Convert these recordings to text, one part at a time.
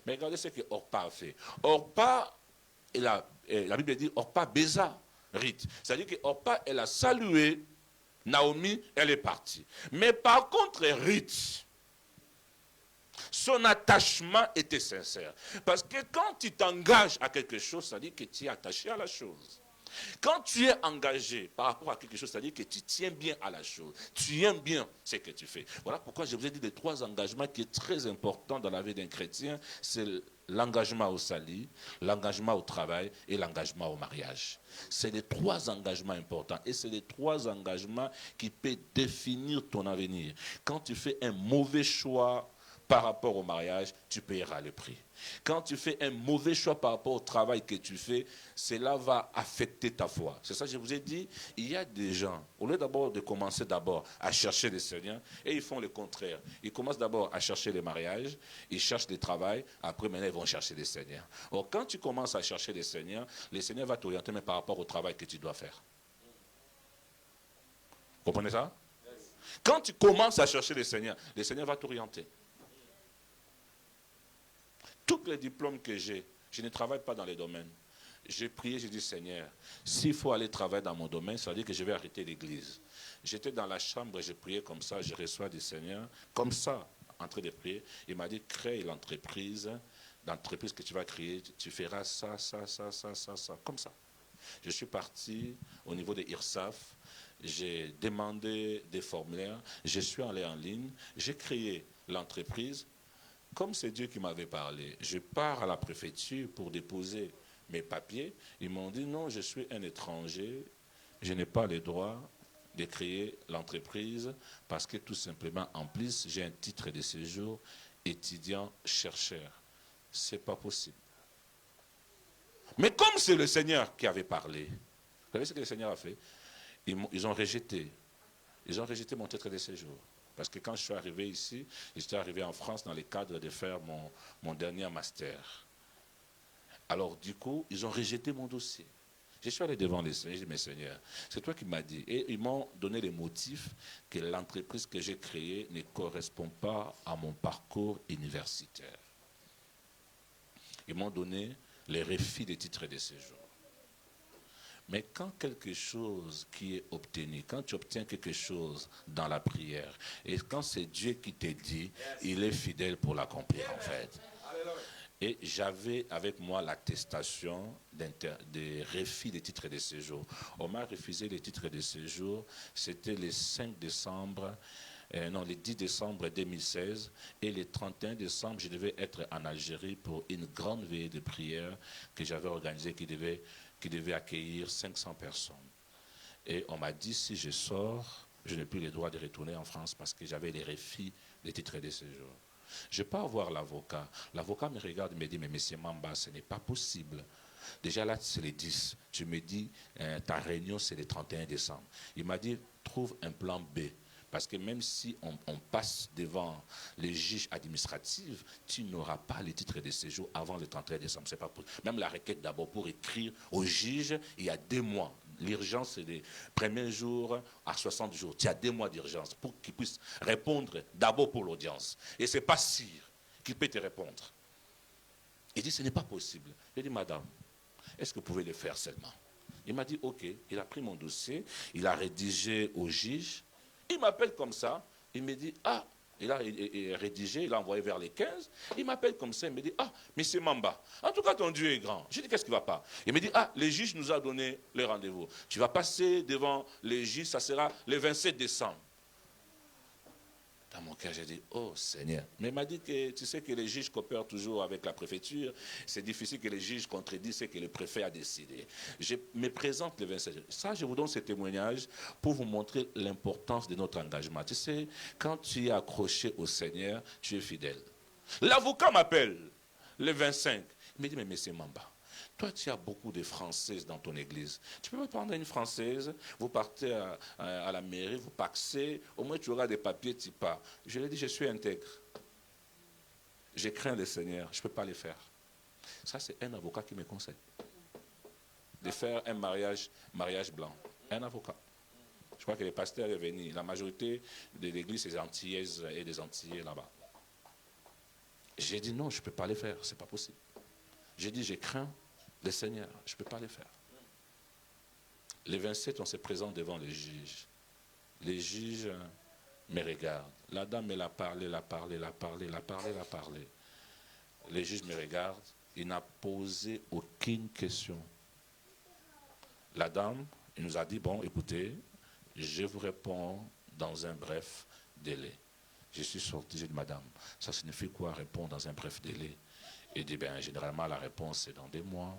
Mais regardez ce que Orpa a fait. Orpa, la Bible dit, Orpa baisa Ruth. C'est-à-dire que Orpa, elle a salué Naomi, elle est partie. Mais par contre, Ruth, son attachement était sincère. Parce que quand tu t'engages à quelque chose, ça veut dire que tu es attaché à la chose. Quand tu es engagé par rapport à quelque chose, ça veut dire que tu tiens bien à la chose. Tu aimes bien ce que tu fais. Voilà pourquoi je vous ai dit les 3 engagements qui est très important dans la vie d'un chrétien. C'est l'engagement au salut, l'engagement au travail et l'engagement au mariage. C'est les 3 engagements importants. Et c'est les 3 engagements qui peuvent définir ton avenir. Quand tu fais un mauvais choix par rapport au mariage, tu paieras le prix. Quand tu fais un mauvais choix par rapport au travail que tu fais, cela va affecter ta foi. C'est ça que je vous ai dit. Il y a des gens, au lieu de commencer à chercher le Seigneur, et ils font le contraire. Ils commencent d'abord à chercher le mariage, ils cherchent le travail, après maintenant ils vont chercher le Seigneur. Or, quand tu commences à chercher le Seigneur va t'orienter mais par rapport au travail que tu dois faire. Vous comprenez ça? Quand tu commences à chercher le Seigneur va t'orienter. Tous les diplômes que j'ai, je ne travaille pas dans les domaines. J'ai prié, j'ai dit, Seigneur, s'il faut aller travailler dans mon domaine, ça veut dire que je vais arrêter l'église. J'étais dans la chambre, j'ai prié comme ça, je reçois du Seigneur, comme ça, en train de prier. Il m'a dit, crée l'entreprise que tu vas créer, tu feras ça, comme ça. Je suis parti au niveau de IRSAF, j'ai demandé des formulaires, je suis allé en ligne, j'ai créé l'entreprise. Comme c'est Dieu qui m'avait parlé, je pars à la préfecture pour déposer mes papiers. Ils m'ont dit non, je suis un étranger, je n'ai pas le droit de créer l'entreprise parce que tout simplement, en plus, j'ai un titre de séjour étudiant-chercheur. Ce n'est pas possible. Mais comme c'est le Seigneur qui avait parlé, vous savez ce que le Seigneur a fait? Ils ont rejeté mon titre de séjour. Parce que quand je suis arrivé ici, j'étais arrivé en France dans le cadre de faire mon dernier master. Alors du coup, ils ont rejeté mon dossier. Je suis allé devant les Seigneurs, j'ai dit, mais Seigneur, c'est toi qui m'as dit. Et ils m'ont donné les motifs que l'entreprise que j'ai créée ne correspond pas à mon parcours universitaire. Ils m'ont donné les refus des titres de séjour. Mais quand quelque chose qui est obtenu, quand tu obtiens quelque chose dans la prière, et quand c'est Dieu qui te dit, il est fidèle pour l'accomplir en fait. Et j'avais avec moi l'attestation des refus des titres de séjour. On m'a refusé les titres de séjour, c'était le 5 décembre, le 10 décembre 2016, et le 31 décembre, je devais être en Algérie pour une grande veillée de prière que j'avais organisée qui devait accueillir 500 personnes. Et on m'a dit, si je sors, je n'ai plus le droit de retourner en France parce que j'avais les refus des titres de séjour. Je pars voir l'avocat. L'avocat me regarde et me dit, mais monsieur Mamba, ce n'est pas possible. Déjà là, c'est le 10. Tu me dis, ta réunion, c'est le 31 décembre. Il m'a dit, trouve un plan B. Parce que même si on passe devant les juges administratifs, tu n'auras pas les titres de séjour avant le 31 décembre. C'est pas possible. Même la requête d'abord pour écrire au juge, il y a 2 mois. L'urgence, c'est les premiers jours à 60 jours. Tu as 2 mois d'urgence pour qu'il puisse répondre d'abord pour l'audience. Et ce n'est pas Cyr qui peut te répondre. Il dit, ce n'est pas possible. J'ai dit, madame, est-ce que vous pouvez le faire seulement? Il m'a dit, ok. Il a pris mon dossier, il a rédigé au juge. Il m'appelle comme ça, il me dit, ah, il a rédigé, il a envoyé vers les 15, il m'appelle comme ça, il me dit, ah, monsieur Mamba, en tout cas ton Dieu est grand. Je dis, qu'est-ce qui ne va pas? Il me dit, ah, le juge nous a donné le rendez-vous. Tu vas passer devant les juges, ça sera le 27 décembre. Dans mon cœur, j'ai dit, oh Seigneur. Mais il m'a dit que tu sais que les juges coopèrent toujours avec la préfecture. C'est difficile que les juges contredisent ce que le préfet a décidé. Je me présente le 27. Ça, je vous donne ce témoignage pour vous montrer l'importance de notre engagement. Tu sais, quand tu es accroché au Seigneur, tu es fidèle. L'avocat m'appelle le 25. Il me dit, mais monsieur Mamba, toi, tu as beaucoup de Françaises dans ton église. Tu peux me prendre une Française, vous partez à la mairie, vous paxez, au moins tu auras des papiers, tu pars. Je lui ai dit, je suis intègre. Je crains le Seigneur, je ne peux pas le faire. Ça, c'est un avocat qui me conseille de faire un mariage blanc. Un avocat. Je crois que le pasteur est venu. La majorité de l'église, c'est des Antillaises et des Antillais là-bas. J'ai dit non, je ne peux pas les faire, ce n'est pas possible. J'ai dit, je crains le Seigneur, je ne peux pas les faire. Les 27, on se présente devant les juges. Les juges me regardent. La dame, elle a parlé, elle a parlé, elle a parlé, elle a parlé, elle a parlé. Les juges me regardent. Il n'a posé aucune question. La dame, il nous a dit, bon, écoutez, je vous réponds dans un bref délai. Je suis sorti, j'ai dit, madame, ça signifie quoi répondre dans un bref délai? Il dit, ben, généralement, la réponse, c'est dans 2 mois.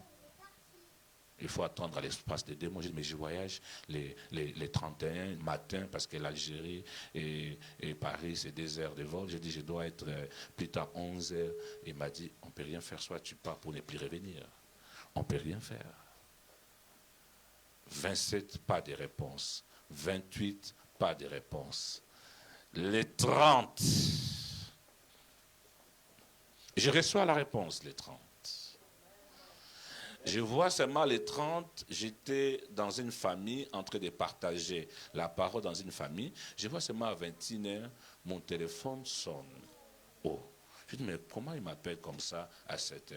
Il faut attendre à l'espace de 2 mois. J'ai dit, mais je voyage les 31 matin parce que l'Algérie et Paris, c'est 2 heures de vol. J'ai dit, je dois être plus tard 11 heures. Il m'a dit, on ne peut rien faire, soit tu pars pour ne plus revenir. On ne peut rien faire. 27, pas de réponse. 28, pas de réponse. Les 30, je reçois la réponse, les 30. Je vois seulement les 30, j'étais dans une famille en train de partager la parole dans une famille. Je vois seulement à 21h, mon téléphone sonne. Oh, je dis, mais comment il m'appelle comme ça à 7h?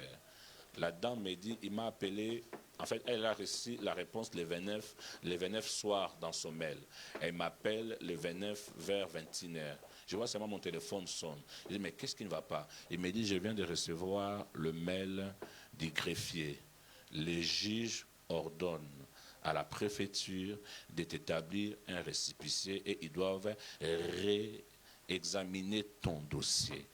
La dame me dit, il m'a appelé, en fait, elle a reçu la réponse le 29 soir dans son mail. Elle m'appelle le 29 vers 21h. Je vois seulement mon téléphone sonne. Je dis, mais qu'est-ce qui ne va pas? Il me dit, je viens de recevoir le mail du greffier. Les juges ordonnent à la préfecture d'établir un récépissé et ils doivent réexaminer ton dossier.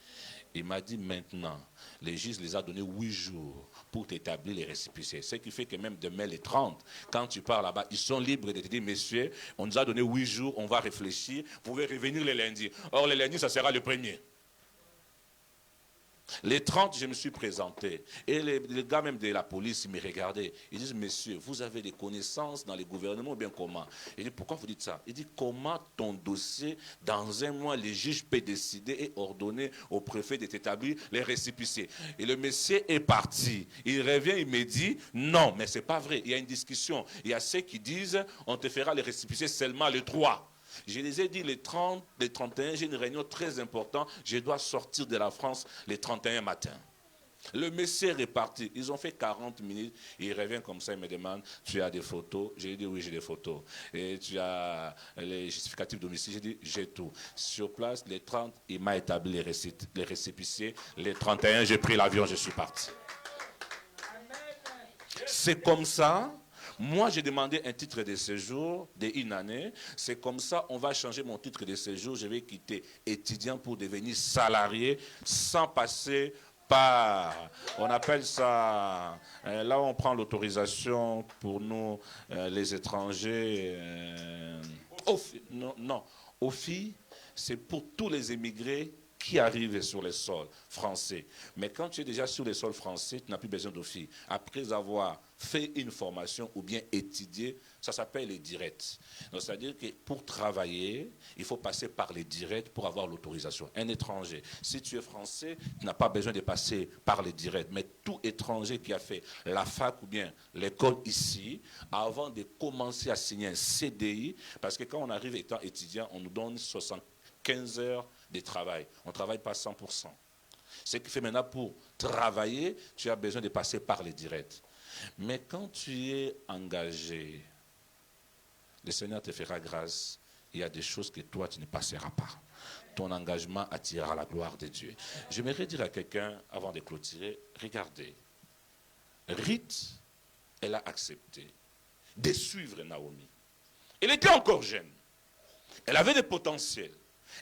Il m'a dit maintenant, les juges les a donné 8 jours pour t'établir les récépissés. Ce qui fait que même demain les 30, quand tu pars là-bas, ils sont libres de te dire, messieurs, on nous a donné 8 jours, on va réfléchir, vous pouvez revenir le lundi. Or le lundi, ça sera le 1er. Les 30, je me suis présenté. Et les gars même de la police, ils me regardaient. Ils disent, messieurs, vous avez des connaissances dans les gouvernements ou bien comment? Il dit, pourquoi vous dites ça? Il dit, comment ton dossier, dans un mois, les juges peuvent décider et ordonner au préfet de t'établir les récépissés? Et le monsieur est parti. Il revient, il me dit, non, mais ce n'est pas vrai. Il y a une discussion. Il y a ceux qui disent, on te fera les récépissés seulement le 3. Je les ai dit les 30, les 31, j'ai une réunion très importante, je dois sortir de la France les 31 matin. Le monsieur est parti, ils ont fait 40 minutes, il revient comme ça, il me demande, tu as des photos? J'ai dit oui, j'ai des photos. Et tu as les justificatifs de domicile? J'ai dit j'ai tout. Sur place, les 30, il m'a établi les récépissés, les 31, j'ai pris l'avion, je suis parti. C'est comme ça. Moi, j'ai demandé un titre de séjour d'1 année. C'est comme ça, on va changer mon titre de séjour. Je vais quitter étudiant pour devenir salarié sans passer par, on appelle ça, là où on prend l'autorisation pour nous, les étrangers. Non, OFII, c'est pour tous les émigrés qui arrivent sur le sol français. Mais quand tu es déjà sur le sol français, tu n'as plus besoin d'OFII. Après avoir fait une formation ou bien étudié, ça s'appelle les directs. Donc, c'est-à-dire que pour travailler, il faut passer par les directs pour avoir l'autorisation. Un étranger, si tu es français, tu n'as pas besoin de passer par les directs. Mais tout étranger qui a fait la fac ou bien l'école ici, avant de commencer à signer un CDI, parce que quand on arrive étant étudiant, on nous donne 75 heures de travail. On ne travaille pas 100%. Ce qui fait maintenant pour travailler, tu as besoin de passer par les directs. Mais quand tu es engagé, le Seigneur te fera grâce. Il y a des choses que toi, tu ne passeras pas. Ton engagement attirera la gloire de Dieu. J'aimerais dire à quelqu'un, avant de clôturer, regardez. Ruth, elle a accepté de suivre Naomi. Elle était encore jeune. Elle avait des potentiels.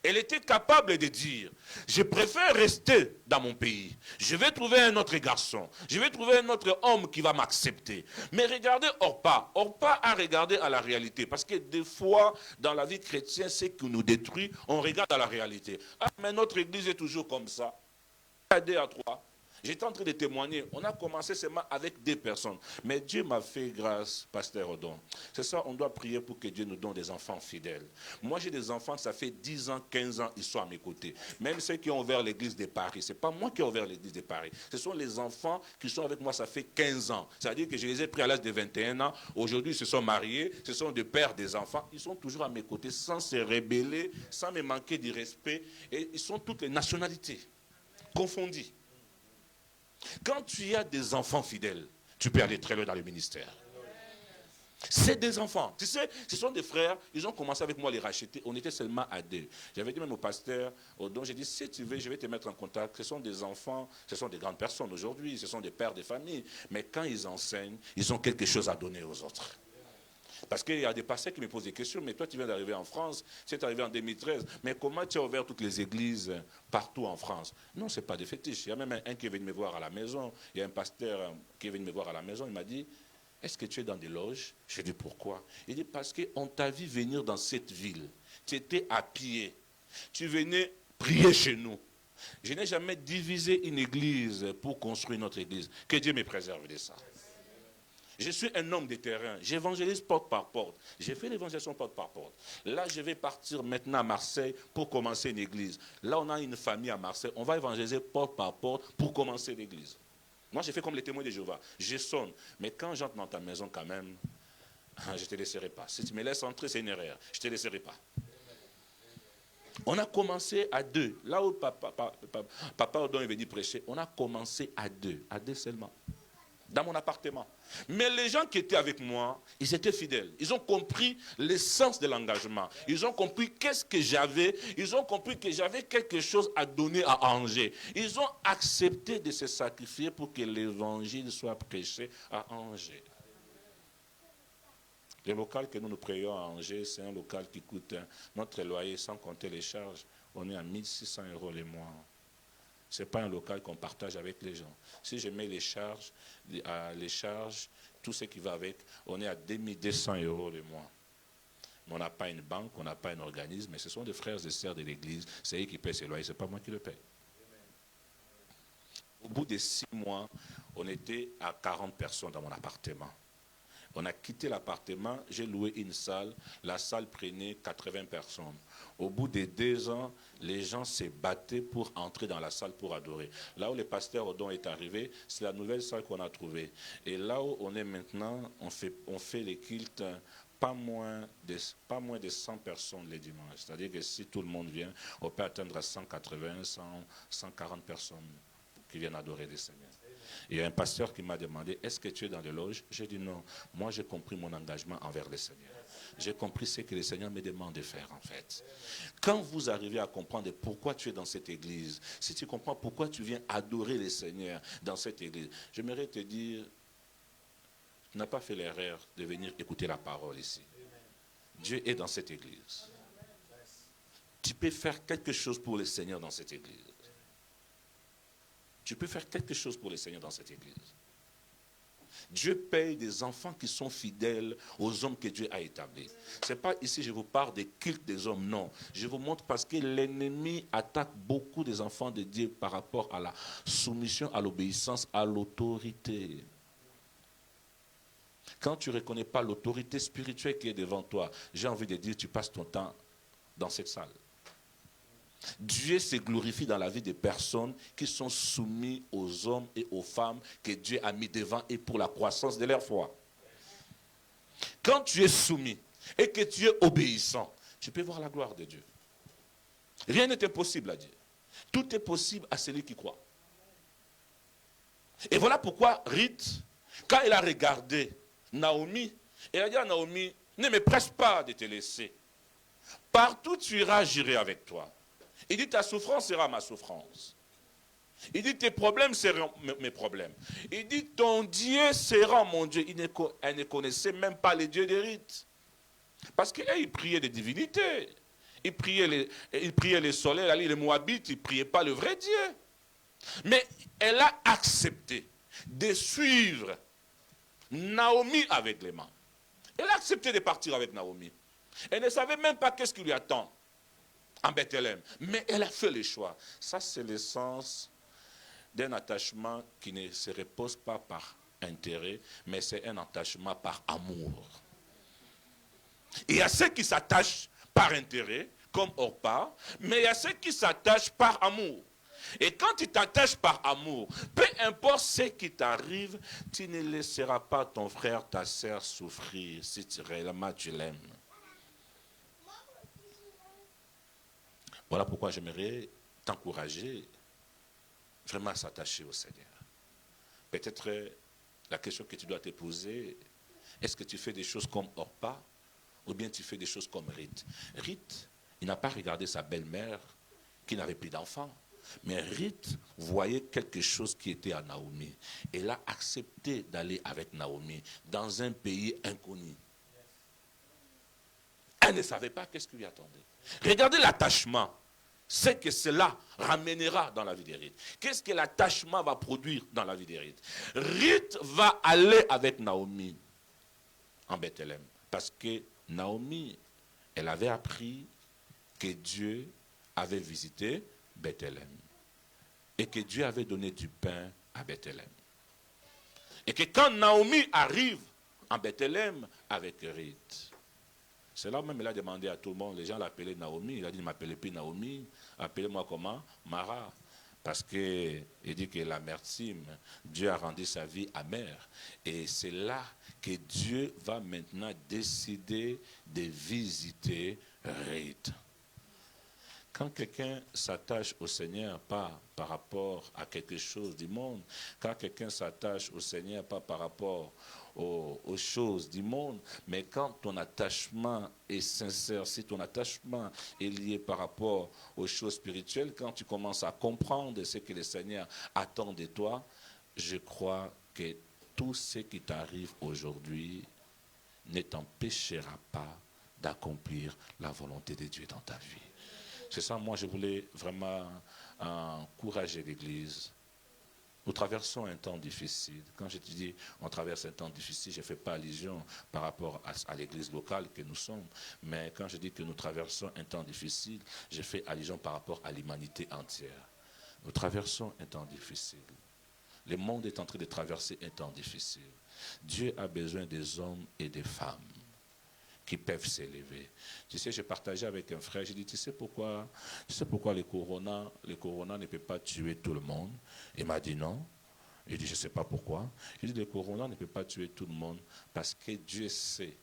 Elle était capable de dire, je préfère rester dans mon pays. Je vais trouver un autre garçon. Je vais trouver un autre homme qui va m'accepter. Mais regardez Orpa. Orpa a regardé à la réalité. Parce que des fois, dans la vie chrétienne, ce qui nous détruit, on regarde à la réalité. Ah, mais notre église est toujours comme ça. 2 à 3. J'étais en train de témoigner. On a commencé seulement avec 2 personnes. Mais Dieu m'a fait grâce, Pasteur Odon. C'est ça, on doit prier pour que Dieu nous donne des enfants fidèles. Moi, j'ai des enfants, ça fait 10 ans, 15 ans, ils sont à mes côtés. Même ceux qui ont ouvert l'église de Paris. Ce n'est pas moi qui ai ouvert l'église de Paris. Ce sont les enfants qui sont avec moi, ça fait 15 ans. C'est-à-dire que je les ai pris à l'âge de 21 ans. Aujourd'hui, ils se sont mariés. Ce sont des pères des enfants. Ils sont toujours à mes côtés sans se rebeller, sans me manquer de respect. Et ils sont toutes les nationalités. confondus. Quand tu as des enfants fidèles, tu peux aller très loin dans le ministère. C'est des enfants. Tu sais, ce sont des frères. Ils ont commencé avec moi à les racheter. On était seulement à 2. J'avais dit même au pasteur, donc j'ai dit, si tu veux, je vais te mettre en contact. Ce sont des enfants, ce sont des grandes personnes aujourd'hui. Ce sont des pères de famille. Mais quand ils enseignent, ils ont quelque chose à donner aux autres. Parce qu'il y a des pasteurs qui me posent des questions. Mais toi, tu viens d'arriver en France. Tu es arrivé en 2013. Mais comment tu as ouvert toutes les églises partout en France? Non, ce n'est pas des fétiches. Il y a même un qui est venu me voir à la maison. Il y a un pasteur qui est venu me voir à la maison. Il m'a dit, est-ce que tu es dans des loges? Je dis, pourquoi? Il dit, parce qu'on t'a vu venir dans cette ville. Tu étais à pied. Tu venais prier chez nous. Je n'ai jamais divisé une église pour construire notre église. Que Dieu me préserve de ça. Je suis un homme de terrain. J'évangélise porte par porte. J'ai fait l'évangélisation porte par porte. Là, je vais partir maintenant à Marseille pour commencer une église. Là, on a une famille à Marseille. On va évangéliser porte par porte pour commencer l'église. Moi, j'ai fait comme les témoins de Jéhovah. Je sonne. Mais quand j'entre dans ta maison, quand même, je ne te laisserai pas. Si tu me laisses entrer, c'est une erreur. Je ne te laisserai pas. On a commencé à 2. Là où papa Odon est venu prêcher, on a commencé à 2 seulement. Dans mon appartement. Mais les gens qui étaient avec moi, ils étaient fidèles. Ils ont compris l'essence de l'engagement. Ils ont compris qu'est-ce que j'avais. Ils ont compris que j'avais quelque chose à donner à Angers. Ils ont accepté de se sacrifier pour que l'évangile soit prêché à Angers. Le local que nous prions à Angers, c'est un local qui coûte notre loyer sans compter les charges. On est à 1600 € le mois. Ce n'est pas un local qu'on partage avec les gens. Si je mets les charges, tout ce qui va avec, on est à 2200 € le mois. Mais on n'a pas une banque, on n'a pas un organisme, mais ce sont des frères et sœurs de l'église. C'est eux qui paient ces loyers, ce n'est pas moi qui le paye. Au bout de 6 mois, on était à 40 personnes dans mon appartement. On a quitté l'appartement, j'ai loué une salle. La salle prenait 80 personnes. Au bout de 2 ans, les gens se battaient pour entrer dans la salle pour adorer. Là où le pasteur Odon est arrivé, c'est la nouvelle salle qu'on a trouvée. Et là où on est maintenant, on fait les cultes pas moins de 100 personnes les dimanches. C'est-à-dire que si tout le monde vient, on peut atteindre à 180, 140 personnes qui viennent adorer le Seigneur. Il y a un pasteur qui m'a demandé, est-ce que tu es dans les loges? J'ai dit non. Moi, j'ai compris mon engagement envers le Seigneur. J'ai compris ce que le Seigneur me demande de faire, en fait. Quand vous arrivez à comprendre pourquoi tu es dans cette église, si tu comprends pourquoi tu viens adorer le Seigneur dans cette église, j'aimerais te dire, tu n'as pas fait l'erreur de venir écouter la parole ici. Dieu est dans cette église. Tu peux faire quelque chose pour le Seigneur dans cette église. Tu peux faire quelque chose pour le Seigneur dans cette église. Dieu paye des enfants qui sont fidèles aux hommes que Dieu a établis. Ce n'est pas ici je vous parle des cultes des hommes, non. Je vous montre parce que l'ennemi attaque beaucoup des enfants de Dieu par rapport à la soumission, à l'obéissance, à l'autorité. Quand tu ne reconnais pas l'autorité spirituelle qui est devant toi, j'ai envie de dire, tu passes ton temps dans cette salle. Dieu se glorifie dans la vie des personnes qui sont soumises aux hommes et aux femmes que Dieu a mis devant et pour la croissance de leur foi. Quand tu es soumis et que tu es obéissant, tu peux voir la gloire de Dieu. Rien n'est impossible à Dieu. Tout est possible à celui qui croit. Et voilà pourquoi Ruth, quand elle a regardé Naomi, elle a dit à Naomi, ne me presse pas de te laisser. Partout tu iras, j'irai avec toi. Il dit, ta souffrance sera ma souffrance. Il dit, tes problèmes seront mes problèmes. Il dit, ton Dieu sera mon Dieu. Elle ne connaissait même pas les dieux des rites. Parce qu'il priait des divinités. Il priait les soleils, les Moabites, il ne priait pas le vrai Dieu. Mais elle a accepté de suivre Naomi avec les mains. Elle a accepté de partir avec Naomi. Elle ne savait même pas qu'est-ce qui lui attend en Bethléem. Mais elle a fait le choix. Ça, c'est l'essence d'un attachement qui ne se repose pas par intérêt, mais c'est un attachement par amour. Il y a ceux qui s'attachent par intérêt, comme Orpa, mais il y a ceux qui s'attachent par amour. Et quand tu t'attaches par amour, peu importe ce qui t'arrive, tu ne laisseras pas ton frère, ta sœur souffrir si réellement tu l'aimes. Voilà pourquoi j'aimerais t'encourager vraiment s'attacher au Seigneur. Peut-être la question que tu dois te poser, est-ce que tu fais des choses comme Orpa ou bien tu fais des choses comme Ruth? Ruth, il n'a pas regardé sa belle-mère qui n'avait plus d'enfants. Mais Ruth voyait quelque chose qui était à Naomi. Elle a accepté d'aller avec Naomi dans un pays inconnu. Elle ne savait pas qu'est-ce qui lui attendait. Regardez l'attachement. C'est que cela ramènera dans la vie de Ruth. Qu'est-ce que l'attachement va produire dans la vie de Ruth? Ruth va aller avec Naomi en Bethléem. Parce que Naomi, elle avait appris que Dieu avait visité Bethléem. Et que Dieu avait donné du pain à Bethléem. Et que quand Naomi arrive en Bethléem avec Ruth, c'est là même il a demandé à tout le monde, les gens l'appelaient Naomi, il a dit ne m'appelez plus Naomi, appelez-moi comment? Mara. Parce qu'il dit que l'amertume, Dieu a rendu sa vie amère. Et c'est là que Dieu va maintenant décider de visiter Ruth. Quand quelqu'un s'attache au Seigneur, pas par rapport à quelque chose du monde, quand quelqu'un s'attache au Seigneur, pas par rapport aux choses du monde, mais quand ton attachement est sincère, si ton attachement est lié par rapport aux choses spirituelles, quand tu commences à comprendre ce que le Seigneur attend de toi, je crois que tout ce qui t'arrive aujourd'hui ne t'empêchera pas d'accomplir la volonté de Dieu dans ta vie. C'est ça, moi, je voulais vraiment encourager l'Église. Nous traversons un temps difficile. Quand je te dis on traverse un temps difficile, je ne fais pas allusion par rapport à l'Église locale que nous sommes. Mais quand je dis que nous traversons un temps difficile, je fais allusion par rapport à l'humanité entière. Nous traversons un temps difficile. Le monde est en train de traverser un temps difficile. Dieu a besoin des hommes et des femmes qui peuvent s'élever. Tu sais, j'ai partagé avec un frère, j'ai dit, tu sais pourquoi le corona ne peut pas tuer tout le monde? Il m'a dit non. Il dit, je ne sais pas pourquoi. Il dit, le corona ne peut pas tuer tout le monde parce que Dieu sait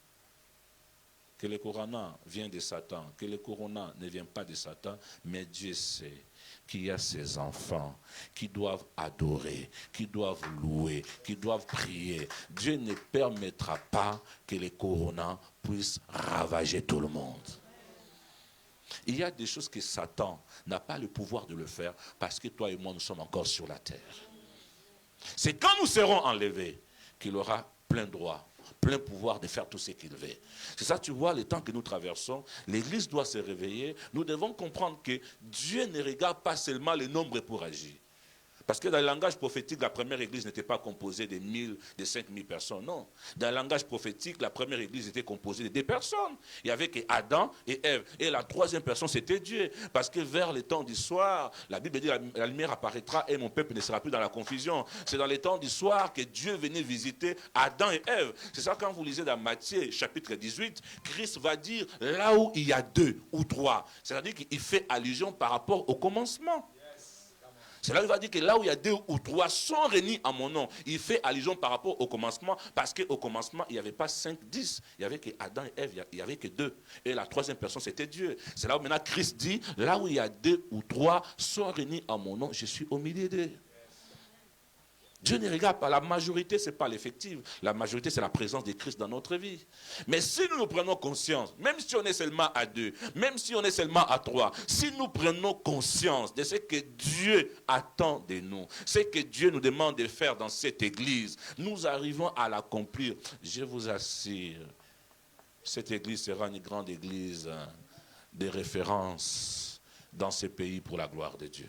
que le corona vient de Satan, que le corona ne vient pas de Satan, mais Dieu sait qu'il y a ces enfants qui doivent adorer, qui doivent louer, qui doivent prier. Dieu ne permettra pas que le corona puisse ravager tout le monde. Il y a des choses que Satan n'a pas le pouvoir de le faire parce que toi et moi, nous sommes encore sur la terre. C'est quand nous serons enlevés qu'il aura plein droit, plein pouvoir de faire tout ce qu'il veut. C'est ça, tu vois, le temps que nous traversons, l'Église doit se réveiller. Nous devons comprendre que Dieu ne regarde pas seulement le nombre pour agir. Parce que dans le langage prophétique, la première église n'était pas composée de 1000, de 5000 personnes, non. Dans le langage prophétique, la première église était composée de 2 personnes. Il n'y avait que Adam et Ève. Et la troisième personne, c'était Dieu. Parce que vers le temps du soir, la Bible dit la lumière apparaîtra et mon peuple ne sera plus dans la confusion. C'est dans le temps du soir que Dieu venait visiter Adam et Ève. C'est ça quand vous lisez dans Matthieu chapitre 18, Christ va dire là où il y a 2 ou 3. C'est-à-dire qu'il fait allusion par rapport au commencement. C'est là qu'il va dire que là où il y a 2 ou 3 sont réunis en mon nom, il fait allusion par rapport au commencement, parce qu'au commencement, il n'y avait pas 5, 10, il n'y avait que Adam et Ève, il n'y avait que 2. Et la troisième personne, c'était Dieu. C'est là où maintenant Christ dit, là où il y a 2 ou 3 sont réunis en mon nom, je suis au milieu d'eux. Dieu ne regarde pas, la majorité, ce n'est pas l'effectif. La majorité, c'est la présence de Christ dans notre vie. Mais si nous prenons conscience, même si on est seulement à 2, même si on est seulement à 3, si nous prenons conscience de ce que Dieu attend de nous, ce que Dieu nous demande de faire dans cette église, nous arrivons à l'accomplir. Je vous assure, cette église sera une grande église de référence dans ce pays pour la gloire de Dieu.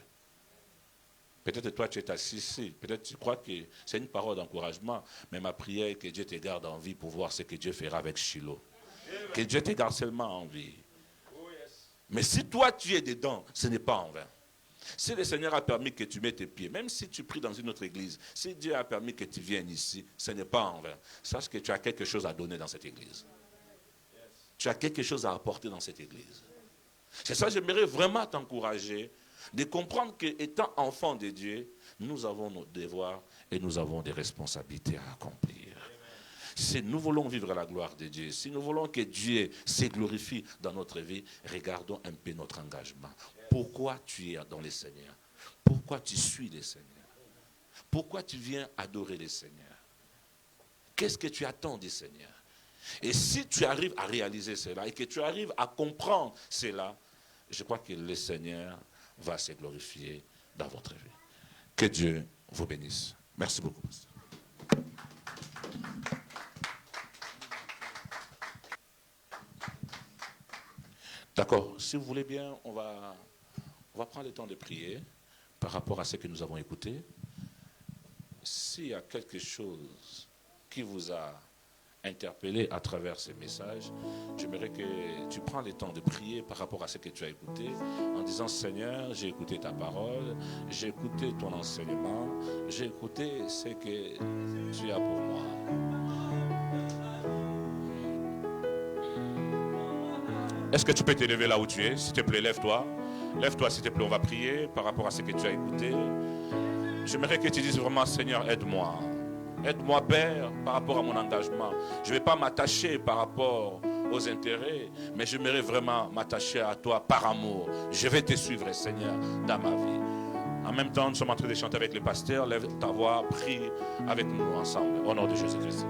Peut-être toi, tu es assis ici. Peut-être tu crois que c'est une parole d'encouragement. Mais ma prière est que Dieu te garde en vie pour voir ce que Dieu fera avec Shiloh. Que Dieu te garde seulement en vie. Mais si toi, tu es dedans, ce n'est pas en vain. Si le Seigneur a permis que tu mettes tes pieds, même si tu pries dans une autre église, si Dieu a permis que tu viennes ici, ce n'est pas en vain. Sache que tu as quelque chose à donner dans cette église. Tu as quelque chose à apporter dans cette église. C'est ça, j'aimerais vraiment t'encourager de comprendre qu'étant enfant de Dieu, nous avons nos devoirs et nous avons des responsabilités à accomplir. Si nous voulons vivre la gloire de Dieu, si nous voulons que Dieu se glorifie dans notre vie, regardons un peu notre engagement. Pourquoi tu es dans le Seigneur? Pourquoi tu suis le Seigneur? Pourquoi tu viens adorer le Seigneur? Qu'est-ce que tu attends du Seigneur? Et si tu arrives à réaliser cela et que tu arrives à comprendre cela, je crois que le Seigneur va se glorifier dans votre vie. Que Dieu vous bénisse. Merci beaucoup, pasteur. D'accord, si vous voulez bien, on va prendre le temps de prier par rapport à ce que nous avons écouté. S'il y a quelque chose qui vous a interpellé à travers ces messages, j'aimerais que tu prends le temps de prier par rapport à ce que tu as écouté, en disant: Seigneur, j'ai écouté ta parole, j'ai écouté ton enseignement, j'ai écouté ce que tu as pour moi. Est-ce que tu peux t'élever là où tu es? S'il te plaît, lève-toi. Lève-toi, s'il te plaît, on va prier par rapport à ce que tu as écouté. J'aimerais que tu dises vraiment: Seigneur, aide-moi. Aide-moi, Père, par rapport à mon engagement. Je ne vais pas m'attacher par rapport aux intérêts, mais j'aimerais vraiment m'attacher à toi par amour. Je vais te suivre, Seigneur, dans ma vie. En même temps, nous sommes en train de chanter avec le pasteur. Lève ta voix, prie avec nous ensemble. Au nom de Jésus-Christ.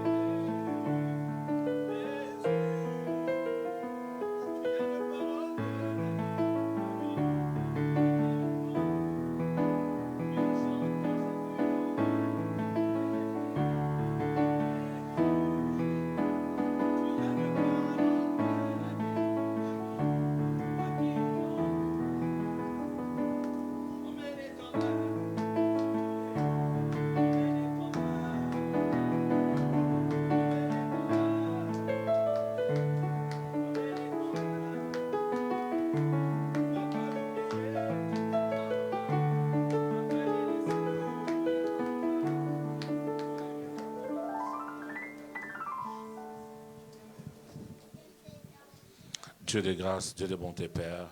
Dieu de grâce, Dieu de bonté, Père,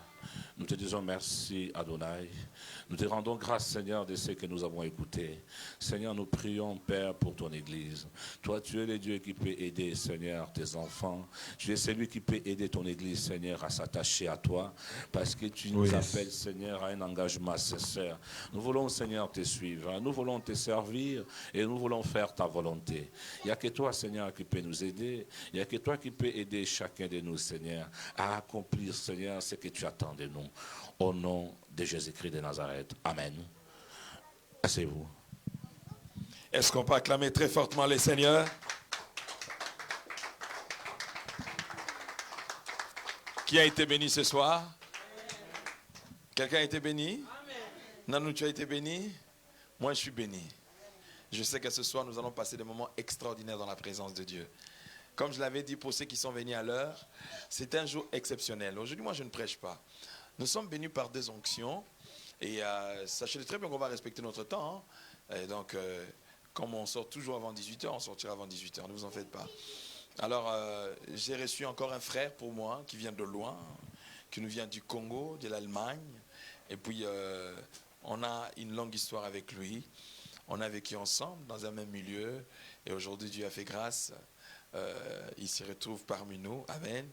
nous te disons merci, Adonai. Nous te rendons grâce, Seigneur, de ce que nous avons écouté. Seigneur, nous prions, Père, pour ton Église. Toi, tu es le Dieu qui peut aider, Seigneur, tes enfants. Tu es celui qui peut aider ton Église, Seigneur, à s'attacher à toi, parce que tu nous appelles, Seigneur, à un engagement sincère. Nous voulons, Seigneur, te suivre. Nous voulons te servir et nous voulons faire ta volonté. Il n'y a que toi, Seigneur, qui peut nous aider. Il n'y a que toi qui peux aider chacun de nous, Seigneur, à accomplir, Seigneur, ce que tu attends de nous. Au nom de Jésus-Christ de Nazareth. Amen. Asseyez-vous. Est-ce qu'on peut acclamer très fortement le Seigneur? Qui a été béni ce soir? Quelqu'un a été béni? Nanou, tu as été béni? Moi, je suis béni. Je sais que ce soir, nous allons passer des moments extraordinaires dans la présence de Dieu. Comme je l'avais dit pour ceux qui sont venus à l'heure, c'est un jour exceptionnel. Aujourd'hui, moi, je ne prêche pas. Nous sommes bénis par des onctions. Et sachez très bien qu'on va respecter notre temps. Hein. Et donc, comme on sort toujours avant 18h, on sortira avant 18h. Ne vous en faites pas. Alors, j'ai reçu encore un frère pour moi qui vient de loin, qui nous vient du Congo, de l'Allemagne. Et puis, on a une longue histoire avec lui. On a vécu ensemble dans un même milieu. Et aujourd'hui, Dieu a fait grâce. Il se retrouve parmi nous. Amen.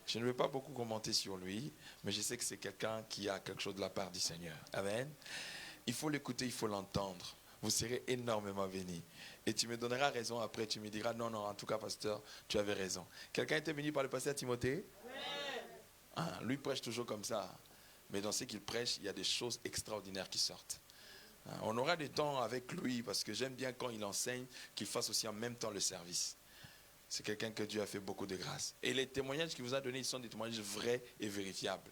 Je ne vais pas beaucoup commenter sur lui, mais je sais que c'est quelqu'un qui a quelque chose de la part du Seigneur. Amen. Il faut l'écouter, il faut l'entendre. Vous serez énormément bénis. Et tu me donneras raison après, tu me diras, non, en tout cas, pasteur, tu avais raison. Quelqu'un était béni par le pasteur Timothée? Oui. Lui prêche toujours comme ça. Mais dans ce qu'il prêche, il y a des choses extraordinaires qui sortent. On aura des temps avec lui, parce que j'aime bien quand il enseigne, qu'il fasse aussi en même temps le service. C'est quelqu'un que Dieu a fait beaucoup de grâce. Et les témoignages qu'il vous a donnés, ils sont des témoignages vrais et vérifiables.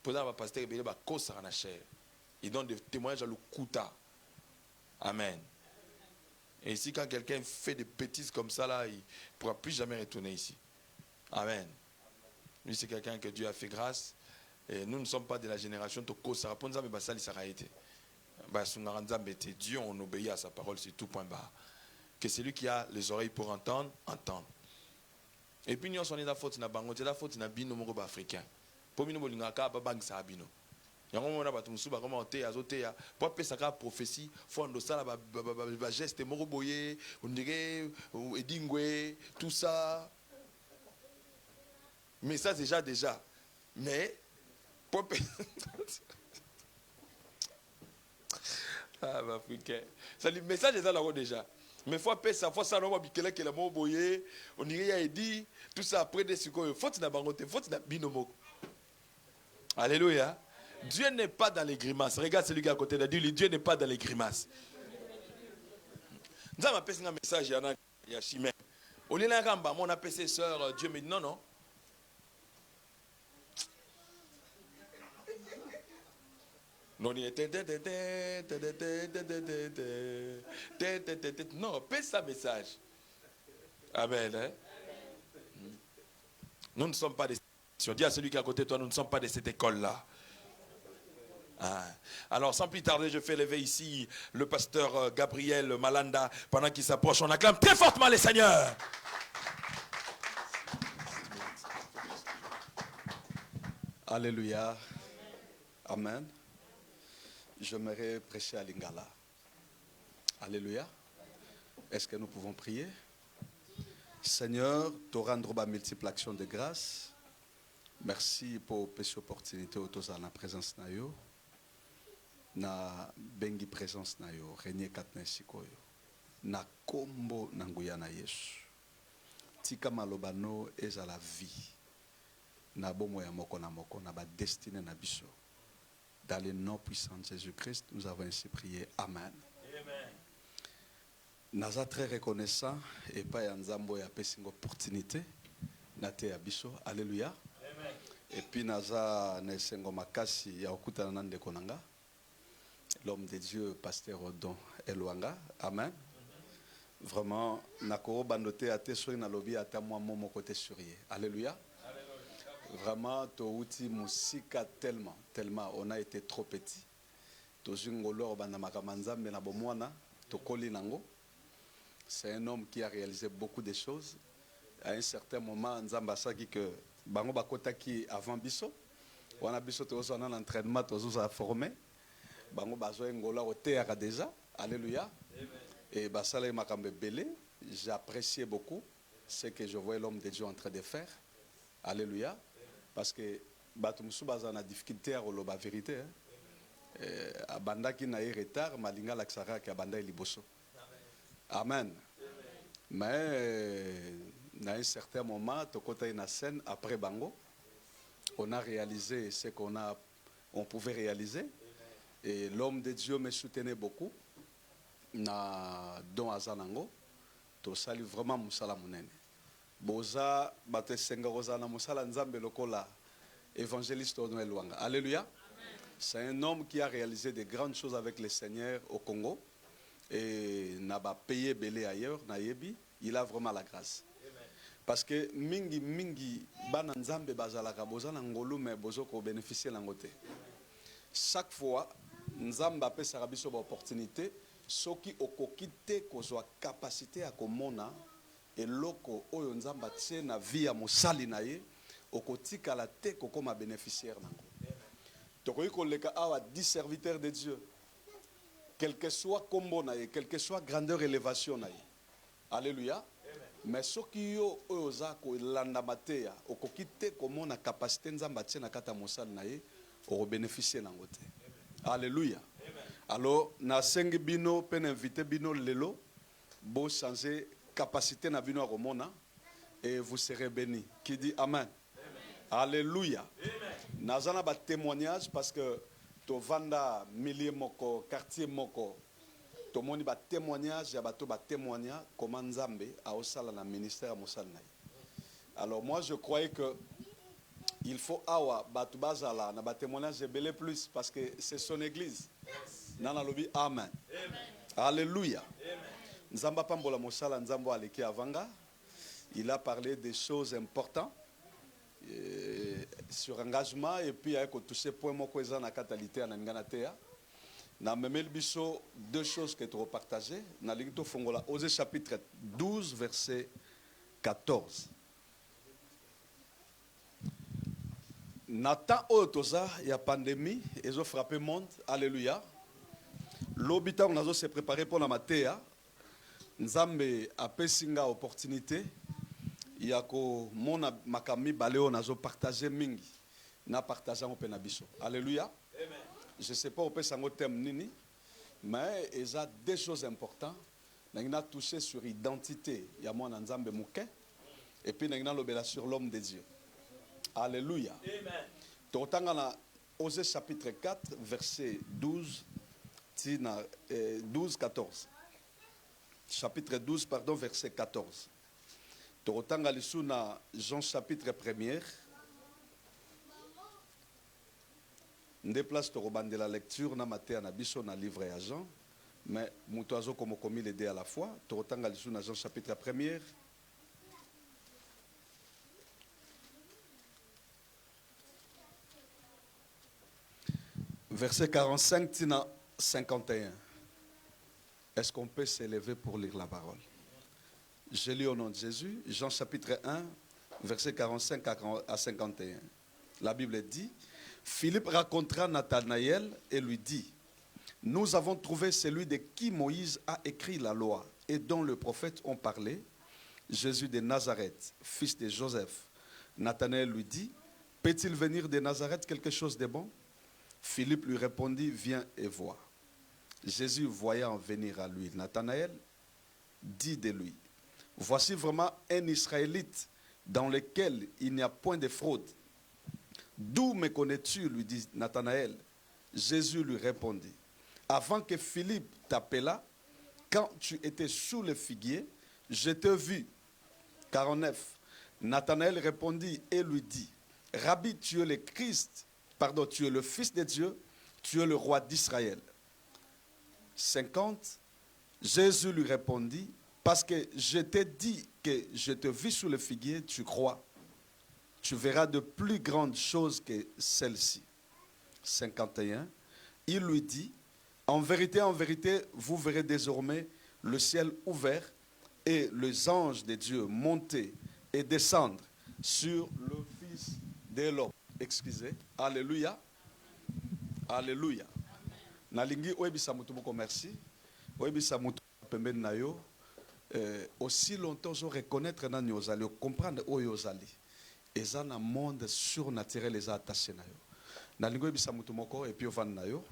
Pour exemple, pasteur Ebele ba kosa na chair. Il donne des témoignages à l'Ukuta. Amen. Et ici, quand quelqu'un fait des bêtises comme ça, là, il ne pourra plus jamais retourner ici. Amen. Lui, c'est quelqu'un que Dieu a fait grâce. Et nous ne sommes pas de la génération de kosa. Dieu, on obéit à sa parole, c'est tout point bas. Que celui qui a les oreilles pour entendre, entende. Et puis nous on est la faute na bango, la faute na bino moko ba africain. Po bino bolinga ka ba bang sa bino. Yango mona ba tumusu ba comment te azotea, po pesa ka prophétie, fondo sala ba geste moko boye, on dirait edingwe, tout ça. Mais ça déjà. Mais po Ah, bah, africain. Ça, le message est là déjà. Mais il faut appeler ça, il faut ça, on dirait dit, tout ça après des secours. Il faut que tu faut que binomo. Alléluia. Dieu n'est pas dans les grimaces. Regarde celui qui est à côté de Dieu. Dieu n'est pas dans les grimaces. Nous avons appelé un message, il y a Chimène. Au lieu d'un ramba, mon appelé ses sœurs, Dieu me dit non, non. Non, paie ça message. Amen. Hein? Nous ne sommes pas de cette école. Dis à celui qui est à côté de toi, nous ne sommes pas de cette école-là. Ah. Alors, sans plus tarder, je fais lever ici le pasteur Gabriel Malanda. Pendant qu'il s'approche, on acclame très fortement les seigneurs. Alléluia. Amen. J'aimerais prêcher à Lingala. Alléluia. Est-ce que nous pouvons prier? Seigneur, te rendre ma multiple action de grâce. Merci pour cette opportunité autour de la présence na yo. Na bengi présence na yo, régner katna sikoyo. Na kombo na nguya na Yesu. Tika malobano eza la vie. Na bomo ya moko na ba destinée na biso. Dans le nom puissant de Jésus-Christ, nous avons ainsi prié. Amen. Naza très reconnaissant et pas Yanzambo ya pesing opportunité. Nate ya biso. Alléluia. Amen. Et puis Naza nesengo makasi ya okuta nande konanga. L'homme de Dieu, pasteur Odon Elwanga. Amen. Vraiment, nakoro bandote ate suri na lobi ata moi mon côté surier. Alléluia. Vraiment, to outil musika tellement, on a été trop petit. To zingolo banamaka manzambe na bomwana, to koli nango. C'est un homme qui a réalisé beaucoup de choses. À un certain moment, Nzamba saki que bango bakotaki avant biso. Wana biso to zo na entraînement to zo a formé. Bango bazo ngola au théâtre déjà. Alléluia. Et basala makambe belé, j'appréciais beaucoup ce que je voyais l'homme de Dieu en train de faire. Alléluia. Parce que Batumsu baza na difficulté à la vérité. Abanda qui n'a eu retard, malinga laksara qui abanda liboso. Amen. Mais à un certain moment, tokota une scène après Bango, on a réalisé ce on pouvait réaliser. Et l'homme de Dieu me soutenait beaucoup. Na don azanango, to sali vraiment musala munene. Boza bate senga rozana musala nzambe lokola évangéliste Odon Elwanga. Alléluia. C'est un homme qui a réalisé de grandes choses avec le Seigneur au Congo et n'a pas payé belé ailleurs, nayebi, il a vraiment la grâce. Parce que mingi bana nzambe bazalaka boza na ngolu mais bozo ko bénéficier langote. Chaque fois nzamba pe sarabiso ba opportunité soki okokite kozwa capacité à komona eloko oyo nzamba tse na vie ya mosali na ye okotika la te kokoma bénéficiaire nango. Tokoyi koleka awa 10 serviteurs de Dieu. Quel que soit kombo na ye, quel que soit grandeur élévation na ye. Alléluia. Mais soki yo oyo za ko landa mateya okokite komona capacité nzamba tse na kata mosali na ye oko bénéficier nango te. Alléluia. Alors na sengi bino pen invité bino lelo bo changer capacité na bino romona et vous serez bénis. Qui dit amen. Alléluia. Nazana ba témoignage parce que to vanda milieu moko quartier moko to moni ba témoignage ya bato ba témoigner comment Nzambe a osala na ministère mosala na. Alors moi je croyais que il faut awa bato bazala na ba témoignage belé plus parce que c'est son église. Nana lobi amen. Alléluia. Nzamba pambola mosala nzambo aleki avanga. Il a parlé des choses importantes sur engagement et puis avec touché point moko eza na katalité na ngana tea. Na memel biso deux choses que tu repartager na lingito fongola Osée chapitre 12 verset 14. Nata otoza ya pandémie ezo frappé monde. Alléluia. L'obita on a se préparer pour la matéa. Nzambe apesinga opportunité. Yako mona makami baleo nazo partager mingi. Na partageant au penabiso. Alléluia. Amen. Je sais pas au pesango thème nini. Mais il y a deux choses importantes. On a touché sur l'identité. Il y a moi Nzambe Mouké. Et puis on a lobé sur l'homme de Dieu. Alléluia. Amen. Donc on a Osée chapitre 4, verset 12, 14. Chapitre 12, pardon, verset 14. Donc on a Jean chapitre 1er. On déplace de la lecture, on a maté un abisso dans le livre à Jean, mais nous avons commis les deux à la fois. Tout le temps, Jean chapitre 1er. Verset 45, 51. Est-ce qu'on peut s'élever pour lire la parole? Je lis au nom de Jésus, Jean chapitre 1, verset 45 à 51. La Bible dit, Philippe rencontra Nathanaël et lui dit, nous avons trouvé celui de qui Moïse a écrit la loi et dont les prophètes ont parlé, Jésus de Nazareth, fils de Joseph. Nathanaël lui dit, peut-il venir de Nazareth quelque chose de bon? Philippe lui répondit, viens et vois. Jésus, voyant venir à lui Nathanaël, dit de lui, voici vraiment un Israélite dans lequel il n'y a point de fraude. D'où me connais-tu, lui dit Nathanaël. Jésus lui répondit, avant que Philippe t'appela, quand tu étais sous le figuier, je t'ai vu. 49. Nathanaël répondit et lui dit, Rabbi, tu es le Christ, pardon, tu es le Fils de Dieu, tu es le roi d'Israël. 50. Jésus lui répondit, parce que je t'ai dit que je te vis sous le figuier, tu crois. Tu verras de plus grandes choses que celles-ci. 51. Il lui dit, en vérité, vous verrez désormais le ciel ouvert et les anges de Dieu monter et descendre sur le Fils de l'homme. Excusez. Alléluia. Alléluia. Nalingi oebisa mutu moko merci. Oebisa mutu pembeni na yo. Aussi longtemps je reconnaître na nyozali, comprendre oyozali. Eza na monde surnaturel eza attaché na yo. Nalingi oebisa mutu moko et puis ovanda na yo.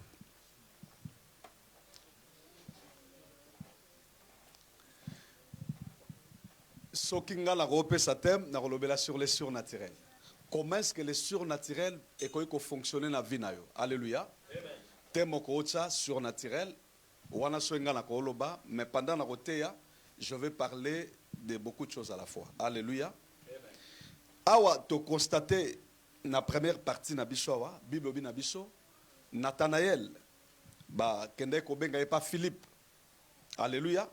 Soki nga la kopesa thème na kolobela sur les surnaturels. Comment est-ce que les surnaturels est fonctionner dans la vie na yo? Alléluia. Thème kocha surnaturel. Wana soenga na koloba, mais pendant la roteya, je vais parler de beaucoup de choses à la fois. Alléluia. Awa to constater na première partie na biso awa, Bible bi na biso, Nathanaël ba kende ko benga pas Philippe. Alléluia.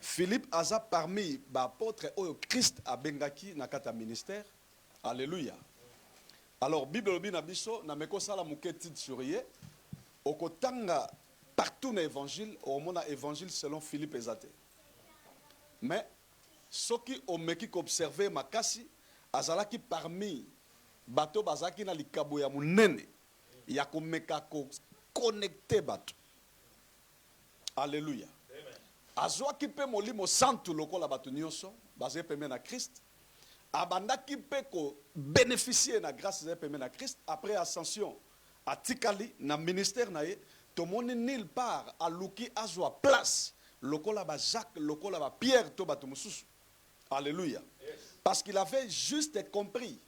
Philippe aza parmi ba apôtres oyo Christ a bengaki na kata ministère. Alléluia. Alors Bible bi na biso na meko sala muketi sur ye okotanga partout dans l'évangile, au monde évangile selon Philippe ezate. Mais ce qui ont meki observé makasi azalaki parmi bato bazaki na likabo ya munene ya komeka ko connecter bato. Alléluia. Azwaki pe molimo santu lokola bato nyonso bazé pemé na Christ. Abandaki pe ko bénéficier na grâce de pemé na Christ après ascension à Tikali na ministère na ye. Tout le monde nulle part à Luki azwa place lokola ba Jacques lokola ba Pierre to bato mususu. Alléluia. Parce qu'il avait juste compris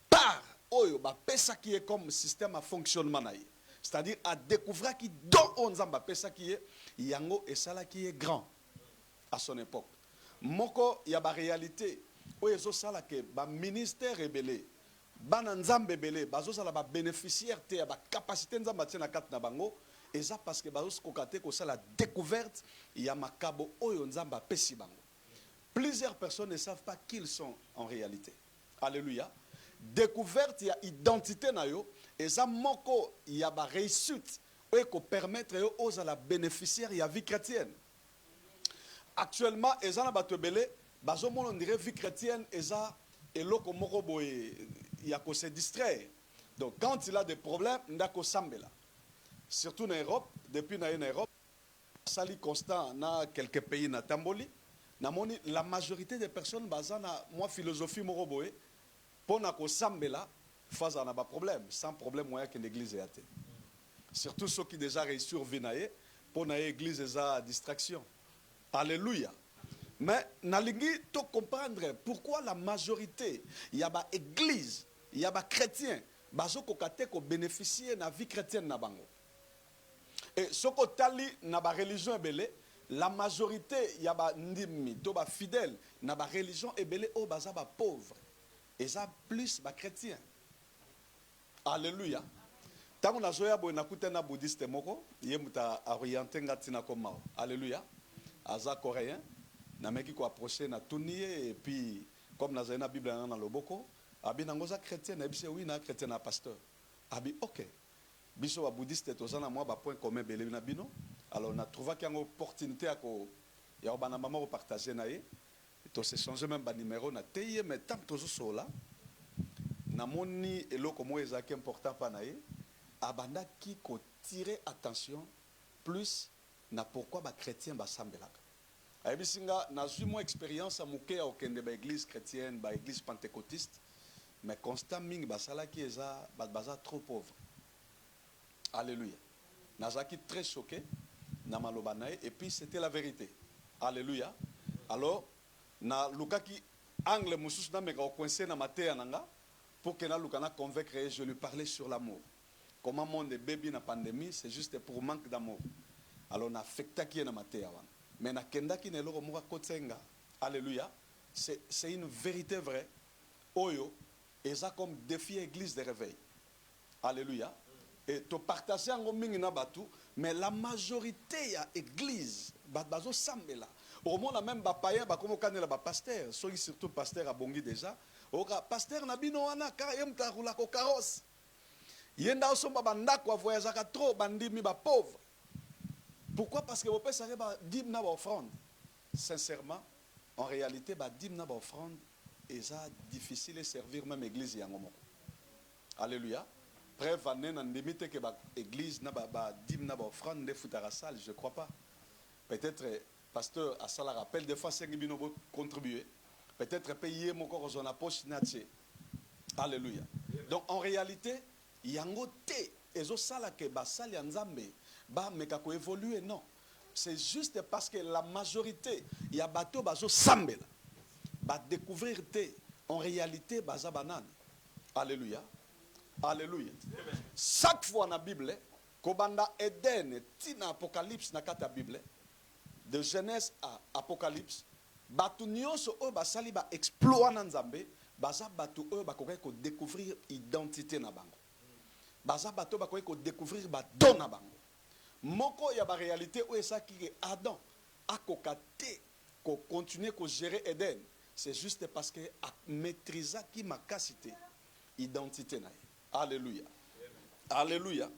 par oyo ba pesa qui est comme système à fonctionnement na ye. C'est-à-dire à découvrir qui don onzamba pesa qui est yango et sala qui est grand à son époque. Moko ya ba réalité oyo zo sala que ba ministère rebelle bana nzambe belé bazo sala ba bénéficiaire te ya ba capacité nzamba tia na kat na bango. Et ça parce que bazo kokate ko sala découverte ya makabo oyo nzamba pesi bango. Plusieurs personnes ne savent pas qui ils sont en réalité. Alléluia. Découverte ya identité na yo et ça moko ya ba réussite oyo ko permettre yo aux la bénéficiaire ya vie chrétienne. Actuellement eza na bato belé bazo mona on dirait vie chrétienne eza eloko moko boye ya ko se distraire. Donc quand il a des problèmes ndako sambela. Surtout en Europe, depuis en Europe, sali constant dans quelques pays na Tamboli, la majorité des personnes basant na moi philosophie moroboé pour na ko sambela face à na ba problème, sans problème moyen que l'église est athée. Surtout ceux qui déjà réussi à vinaye, pour l'église eza distraction. Alléluia. Mais nalingi to comprendre pourquoi la majorité il y a ba église, il y a ba chrétien, bazo kokate ko bénéficier na vie chrétienne na bango. Et soko tali na ba religion ebele, la majorité il y a ba ndimi to ba fidèle na ba religion ebele o baza ba pauvre. Et ça plus ba chrétien. Alléluia. Tango na zoya boy na kutena bouddhiste moko, ye muta orienté ngatina komao. Alléluia. Aza coréen, na meki ko approcher na tunier et puis comme na zena Bible na loboko, abi nangoza chrétien na bise oui na chrétien na pasteur. Abi OK. Biso ba bouddhiste tozana moi ba point commun belé na bino. Alors on a trouvé qu'il y a une opportunité à ko ya bana mama ko partager na ye. To se changer même ba numéro na teye mais tant tozo sola. Na moni eloko mo ezaki important pa na ye. Abanda qui ko tirer attention plus na pourquoi ba chrétien ba sambelaka. Ayebisinga na zui mo expérience à muke ya okende ba église chrétienne, ba église pentecôtiste, mais constant ming ba sala qui eza baza trop pauvre. Alléluia. Nazaki très choqué na maloba na et puis c'était la vérité. Alléluia. Alors na lukaki angle mususu na meka coincé na matéya nanga pour que na lukana convaincre je lui parlais sur l'amour. Comment monde bébé na pandémie, c'est juste pour manque d'amour. Alors on a affecté qui est na matéya wana. Mais na kenda ki ne loko muka kotsenga. Alléluia. C'est une vérité vraie. Oyo eza comme défi église de réveil. Alléluia. Et to partager en mingi na batu, mais la majorité ya église bazo sambela. Au moins la même ba païen ba komo kanela ba pasteur, surtout pasteur a bongi déjà. Oka pasteur na bino wana ka yemta rula ko carrosse. Yenda osomba bandako voyagaka trop bandimi ba pauvre. Pourquoi? Parce que vos pères savent ba dim na ba offrande. Sincèrement, en réalité ba dim na ba offrande et ça difficile de servir même église yango moko. Alléluia. Preuve année na ndimite que ba église na ba dim na ba offrande de futara salle, je crois pas. Peut-être pasteur à ça la rappel des fois 5 bino contribuer. Peut-être payer mon corps en poche natie. Alléluia. Donc en réalité, yango te ezo sala ke ba sali nzambe ba meka ko évoluer non. C'est juste parce que la majorité ya bato bazo sambela. Ba découvrir te en réalité baza banane. Alléluia. Alléluia. Chaque fois dans la Bible, kobanda Eden, tina Apocalypse na kata Bible, de Genèse à Apocalypse, batu nyonso o basali ba exploit na Nzambe, baza batu o bakoka ko découvrir identité na bango. Baza batu bakoka ko découvrir ba don na bango. Moko ya ba réalité o esa ki Adam akokate ko continuer ko gérer Eden, c'est juste parce que a maîtriser ki makasité identité na. Alléluia. Alléluia.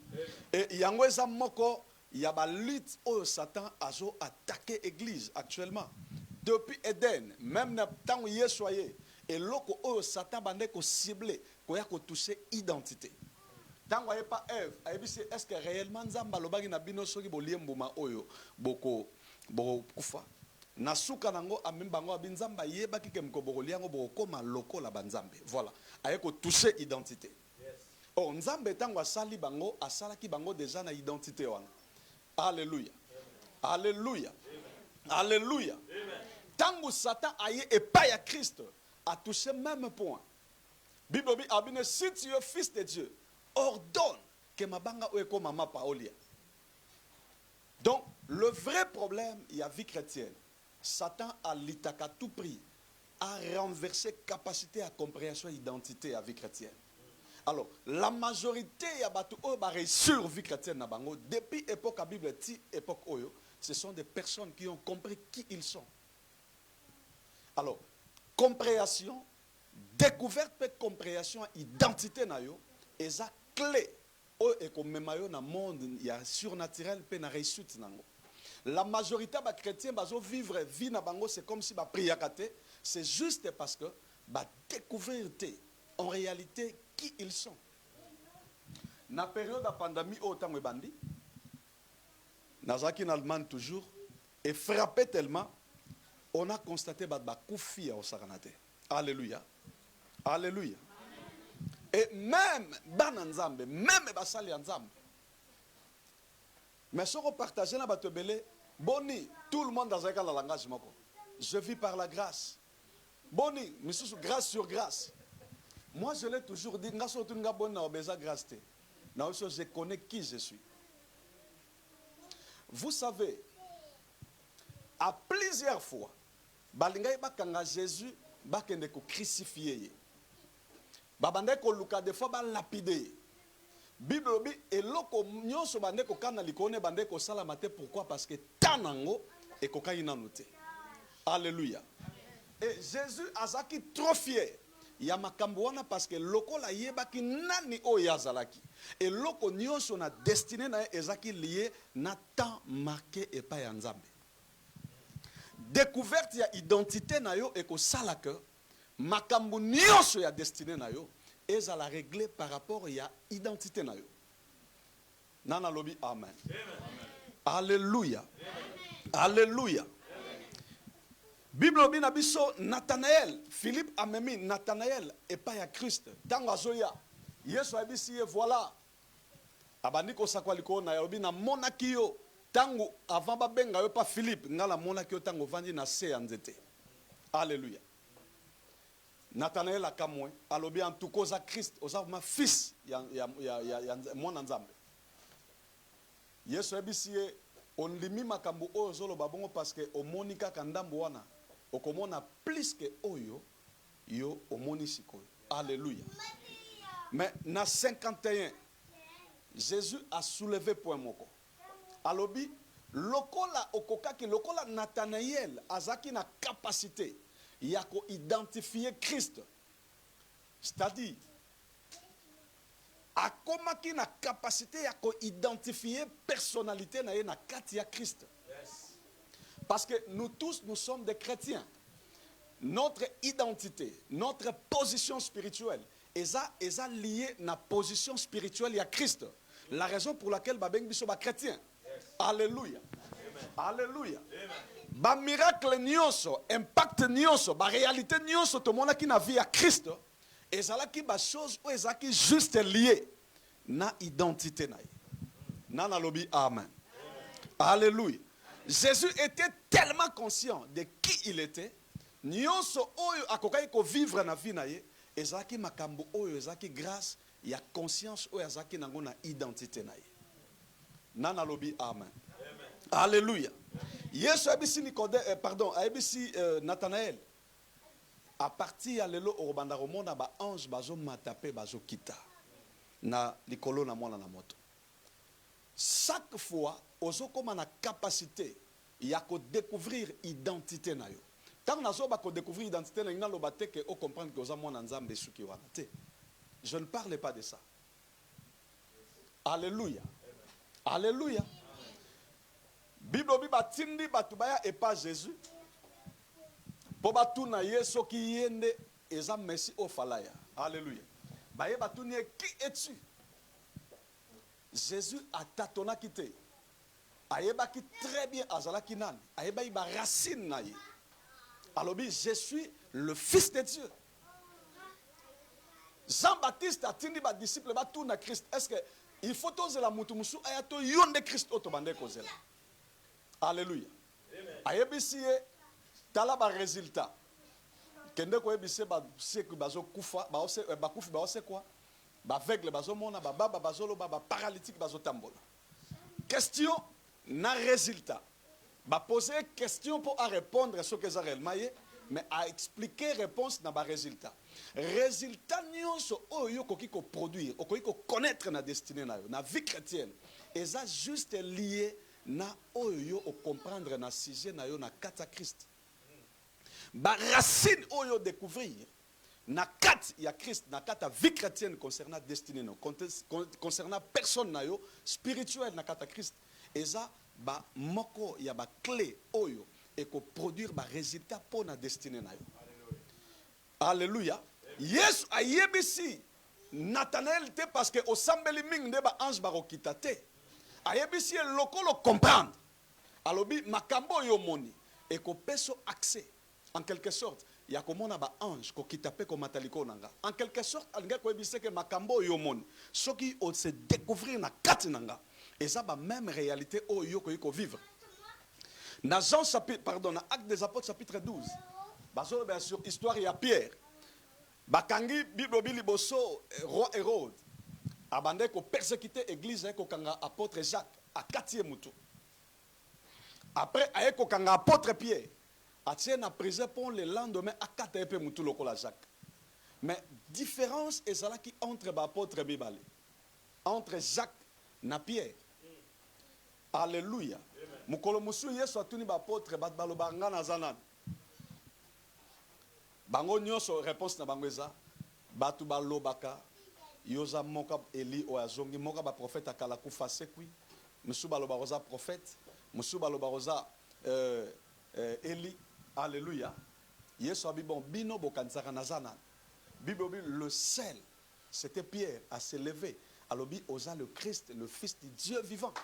Et yango eza moko ya ba lutte au Satan azo attaquer église actuellement. Depuis Eden, même na tant yesoye et loko au Satan bande ko cibler, ko ya ko toucher identité. Tant voyez pas Ève, est-ce que réellement nzamba lobaki na bino soki boliembuma oyo boko kufa. Na suka nango amembango abinzamba yebaki ke mkoboko liango boko koma lokola banzambe. Voilà. Aye ko toucher identité. Oh, nzambe tango asali bango, asalaki bango déjà na identité wana. Alléluia. Alléluia. Alléluia. Tango Satan aye epai ya Christ a touché même point. Bible dit abine si tu es fils de Dieu, ordonne que mabanga oeko mama paolia. Donc le vrai problème, il y a vie chrétienne. Satan a litaka tout prix a renversé capacité à compréhension identité à vie chrétienne. Alors, la majorité ya batu o ba réussir vie chrétienne na bango depuis époque la Bible ti époque oyo, ce sont des personnes qui ont compris qui ils sont. Alors, compréhension, découverte et compréhension identité na yo, eza clé o e ko memayo na monde ya surnaturel pe na réussite nango. La majorité ba chrétiens bazo vivre vie na bango c'est comme si ba priakate, c'est juste parce que ba découvrir en réalité qui ils sont. Na période de pandémie au temps bandi, nazaki en Allemagne toujours et frappé tellement, on a constaté ba koufi au saranate. Alléluia. Alléluia. Et même bananzambe, même basali nzambe. Mais si on partage na bato belé, boni, tout le monde dans un langage moko. Je vis par la grâce. Boni, monsieur, grâce sur grâce. Moi, je l'ai toujours dit, je connais qui je suis. Vous savez, à plusieurs fois, Jésus bakende ko crucifié. Babande ko luka des fois ba lapidé. Bible bi eloko nyonso bande ko kana likone bande ko sala mate pourquoi parce que tanango et ko kaina noté. Alléluia. Et Jésus azaki trop fier. Ya makambo wana parce que loko la yebaki nani o yazalaki. Et loko nyonso na destiné na ezaki lié na temps marqué et pas ya Nzambe. Découverte ya identité na yo et ko sala que makambo nyonso ya destiné na yo ezala régler par rapport ya identité na yo. Nana lobi amen. Alléluia. Alléluia. Bible bina biso Nathanaël, Philippe a mis Nathanaël et pas ya Christ. Tango azoya, Yesu abisi voilà. Abandi ko sakwa liko na yobi na monaki yo. Tango avant ba benga yo pas Philippe, ngala monaki yo tango vandi na se nzete. Alléluia. Nathanaël akamwe, alobi en tout cause Christ, oza ma fils ya mwana Nzambe. Yesu abisi on limi makambo oyo zolo babongo parce que omonika kandambo wana. Okomona plus que oyo yo omoni sikoyo. Alléluia. Mais na 51 Jésus a soulevé point moko. Alobi lokola okokaki lokola Nathanaël azaki na capacité ya ko identifier Christ. C'est-à-dire akomaki na capacité ya ko identifier personnalité na ye na kati ya Christ. Parce que nous tous, nous sommes des chrétiens. Notre identité, notre position spirituelle, est liée à la position spirituelle à Christ. La raison pour laquelle babeng biso ba chrétien. Alléluia. Alléluia. Ba miracle nyonso, impact nyonso, ba réalité nyonso to mona ki na vie à Christ. Ezala ki ba chose ou ezala ki juste lié na identité na. Nana lobi amen. Alléluia. Jésus était tellement conscient de qui il était. Nyonso oyo akokai ko vivre na vie na ye, ezaki makambo oyo ezaki grâce ya conscience oyo ezaki nango na identité na ye. Nana lobi amen. Alléluia. Yesu abisi abisi Nathanaël. À partir ya lelo orobanda romona ba ange bazo matape bazo kita na likolo na mwana na moto. Chaque fois ozo koma na capacité ya ko découvrir identité na yo. Tant nazo ba ko découvrir identité na ngina lobate que o comprendre que oza mwana Nzambe suki wana te. Je ne parle pas de ça. Alléluia. Alléluia. Bible bi batindi batu baya et pas Jésus. Po batu na yeso ki yende eza messi o falaya. Alléluia. Baye batu ni qui es-tu? Jésus a tâtonné quitté. Ayeba qui très bien azalaki nan. Ayeba iba racine na ye. Alors je suis le fils de Dieu. Jean-Baptiste a tindi ba disciple ba tout na Christ. Est-ce que il faut oser la mutu musu ayato yonde Christ otobande kozela. Alléluia. Ayebi siye tala ba résultat. Kende ko ebise ba siècle bazo kufa ba ose ba kufi ba ose quoi? Ba aveugle bazo mona ba baba bazolo ba paralytique bazo tambola. Question na résultat. Ba poser question pour à répondre à ce que ça réellement mais à expliquer réponse na ba résultat. Résultat nyonso oyo koki ko produire, okoki ko connaître na destinée na yo, na vie chrétienne. Et ça juste lié na oyo o comprendre na sujet na yo na kata Christ. Ba racine oyo découvrir na kat ya Christ na kata vie chrétienne concernant destinée no concernant personne na yo spirituel na kata Christ. Et ça ba moko ya ba clé oyo et ko produire ba résultat pour na destinée na yo. Alléluia. Yes ayebisi Nathanaël te parce que au sambeli ming de ba ange barokita te. Ayebisi lokolo comprendre. Alobi makambo yo moni et ko peso accès en quelque sorte. Il y a comme on a ba ange ko kitape ko mataliko nanga. En quelque sorte, anga ko ebise que makambo yo moni. Ce qui on se découvrir na kat nanga. Et ça, la même réalité au yo ko vivre. Dans Jean chapitre, pardon, dans Actes des Apôtres chapitre 12. Baso bien sûr histoire il y a Pierre. Bakangi Bible liboso roi Hérode. Abandé ko persécuter église ko kanga apôtre Jacques à 4e mutu. Après aye ko kanga apôtre Pierre. Atie na prison pour le lendemain à 4e mutu lokola Jacques. Mais différence est cela qui entre l'apôtre Bibale. Entre Jacques et Pierre. Alléluia. Mukolo musu yesu atuni l'apôtre batbaloba nga na zanan. Bango nyonso réponse na bango eza batu balobaka yoza moka Eli oyazongi moka ba prophète akala kufa sekwi musu baloba roza prophète musu baloba roza Eli. Alléluia. Yesu abi bon bino bokanzaka na zanan. Bible, le seul, c'était Pierre, à se lever. Alobi osa le Christ, le Fils du Dieu vivant.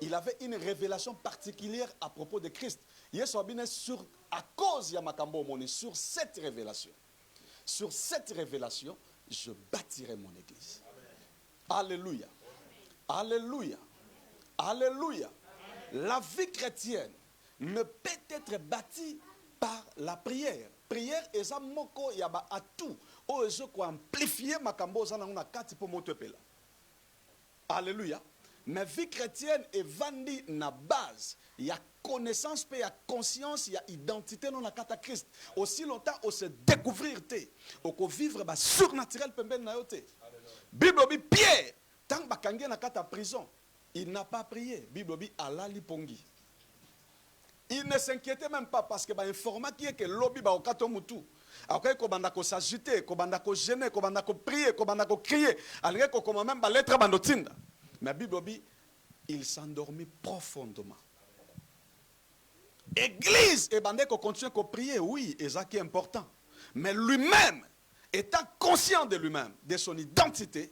Il avait une révélation particulière à propos de Christ. Yesu abine sur, à cause de Makambo Moni, sur cette révélation. Sur cette révélation, je bâtirai mon église. Amen. Alléluia. Amen. Alléluia. Alléluia. La vie chrétienne ne peut être bâtie par la prière. Prière est un moko yaba atout. O je ko amplifier makambo za na kati po motepela. Alléluia. Mais vie chrétienne est vendue na base. Il y a connaissance, il y a conscience, il y a identité dans la kata Christ. Aussi longtemps on se découvrir té, on ko vivre ba surnaturel pemben na yote. Bible bi Pierre, tant ba kange na kata prison, il n'a pas prié. Bible bi ala lipongi. Il ne s'inquiétait même pas parce que ba informa qui est que lobby ba okato mutu. Après ko banda ko s'agiter, ko banda ko gêner, ko banda ko prier, ko banda ko crier, algré ko comme même ba lettre bandotinda. Mais Bible dit il s'endormit profondément. Église et bande ko continue ko prier, oui, et ça qui est important. Mais lui-même étant conscient de lui-même, de son identité,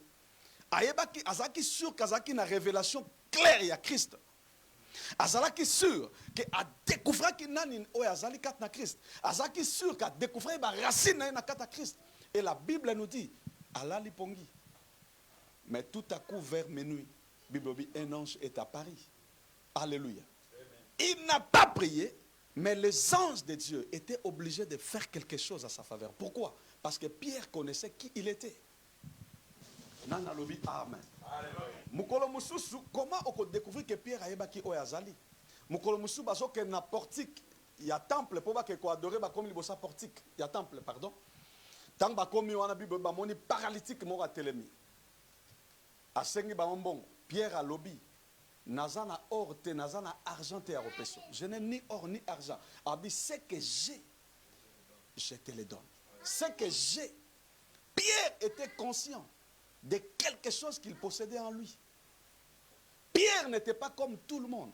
ayebaki azaki sûr kazaki na révélation claire il y a Christ. Azalaki sûr que a découvert que nani o azali kat na Christ. Azalaki sûr qu'a découvert ba racine na kat Christ. Et la Bible nous dit ala lipongi. Mais tout à coup vers minuit, Bible dit un ange est apparu. Alléluia. Il n'a pas prié, mais les anges de Dieu étaient obligés de faire quelque chose à sa faveur. Pourquoi? Parce que Pierre connaissait qui il était. Nana lobi amen. Mukolo mususu, comment on peut découvrir que Pierre a ébaki oyazali? Mukolo mususu baso que na portique, il y a temple pour ba que ko adorer ba comme libosa portique, il y a temple pardon. Tant ba comme wana bible ba moni paralytique mo telemi. Asengi ba mbongo, Pierre a lobi nazana or te nazana argent te a repeso. Je n'ai ni or ni argent. Abi ce que j'ai, je te le donne. Ce que j'ai. Pierre était conscient de quelque chose qu'il possédait en lui. Pierre n'était pas comme tout le monde.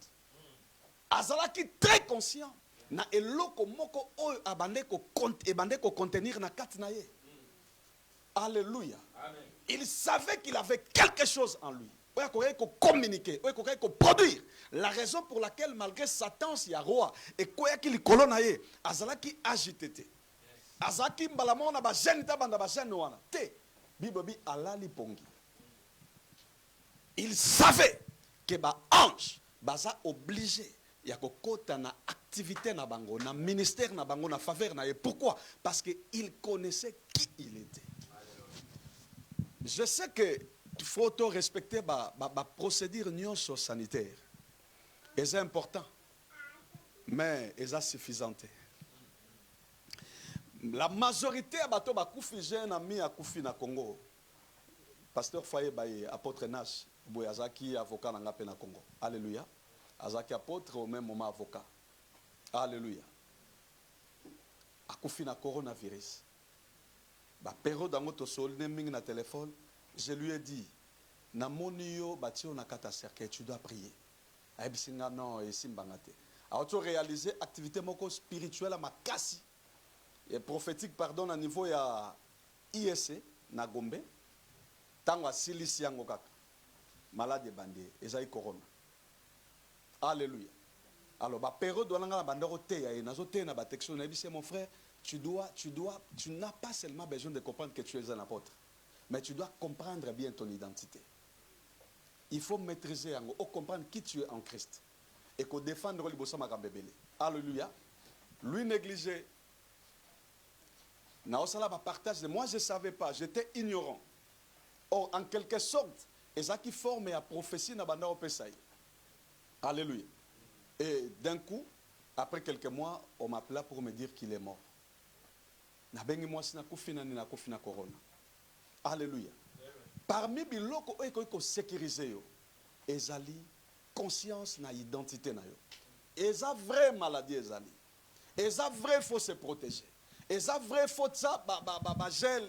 Azalaki très conscient. Na eloko moko o abande ko contenir na kat na ye. Alléluia. Amen. Il savait qu'il avait quelque chose en lui. Il faut communiquer, il faut produire. La raison pour laquelle malgré Satan si ya roi et quoi qu'il colonaye, azalaki agité. Azalaki mbalamona ba jeune ta banda ba jeune wana. Te Bible bi alali pongi. Il savait que ba ange baza obligé ya kokota na activité na bango, na ministère na bango, na faveur na ye. Pourquoi? Parce que il connaissait qui il était. Je sais que il faut respecter la procédure sanitaire. Et c'est important. Mais c'est suffisant. La majorité de bato bakufi jeune ami akufi na Congo. Pasteur Foyer Baye, apôtre Nash, Boyazaki avocat na ngape na Congo. Alléluia. Azaki apôtre au même moment avocat. Alléluia. Akufi na coronavirus. Ba période dango to sol neming na téléphone. Je lui ai dit, Namonio batio na kata cercle, tu dois prier. Aïbisinga non et simbangate. Alors tu réaliser activité moko spirituelle à ma kasi et prophétique pardon à niveau ya ISC na Gombe. Tango silisi yango kaka. Malade bandé ezai corona. Alléluia. Alors ba période on nga bandero te ya nazo te na ba texto na bise mon frère, tu n'as pas seulement besoin de comprendre que tu es un apôtre. Mais tu dois comprendre bien ton identité. il faut maîtriser, comprendre qui tu es en Christ. Et qu'on défende le bossa makambebele. Alléluia. Lui négliger. Moi, je ne savais pas, j'étais ignorant. Or, en quelque sorte, et ça qui forme la prophétie na banda opesai. Alléluia. Et d'un coup, après quelques mois, on m'appela pour me dire qu'il est mort. Na bengi moi sina kufina ni na kufina corona. Alléluia. Parmi biloko eko sécuriser yo, ezali conscience na identité na yo. Eza vraie maladie ezali. Eza vrai faut se protéger. Eza vrai faut ça gel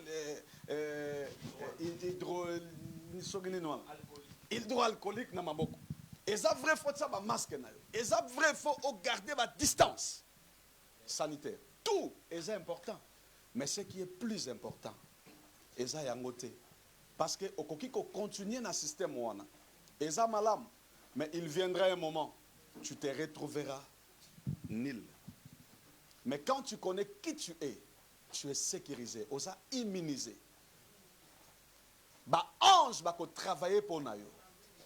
hydroalcoolique na maboko. Eza vrai faut ça masque na yo. Eza vrai faut garder ma distance sanitaire. Tout est important. Mais ce qui est plus important, eza yangote. Parce que au kokiko continuer dans le système wana. Eza malam, mais il viendra un moment, tu te retrouveras nul. Mais quand tu connais qui tu es sécurisé, osa immunisé. Ba ange ba ko travailler pour nayo.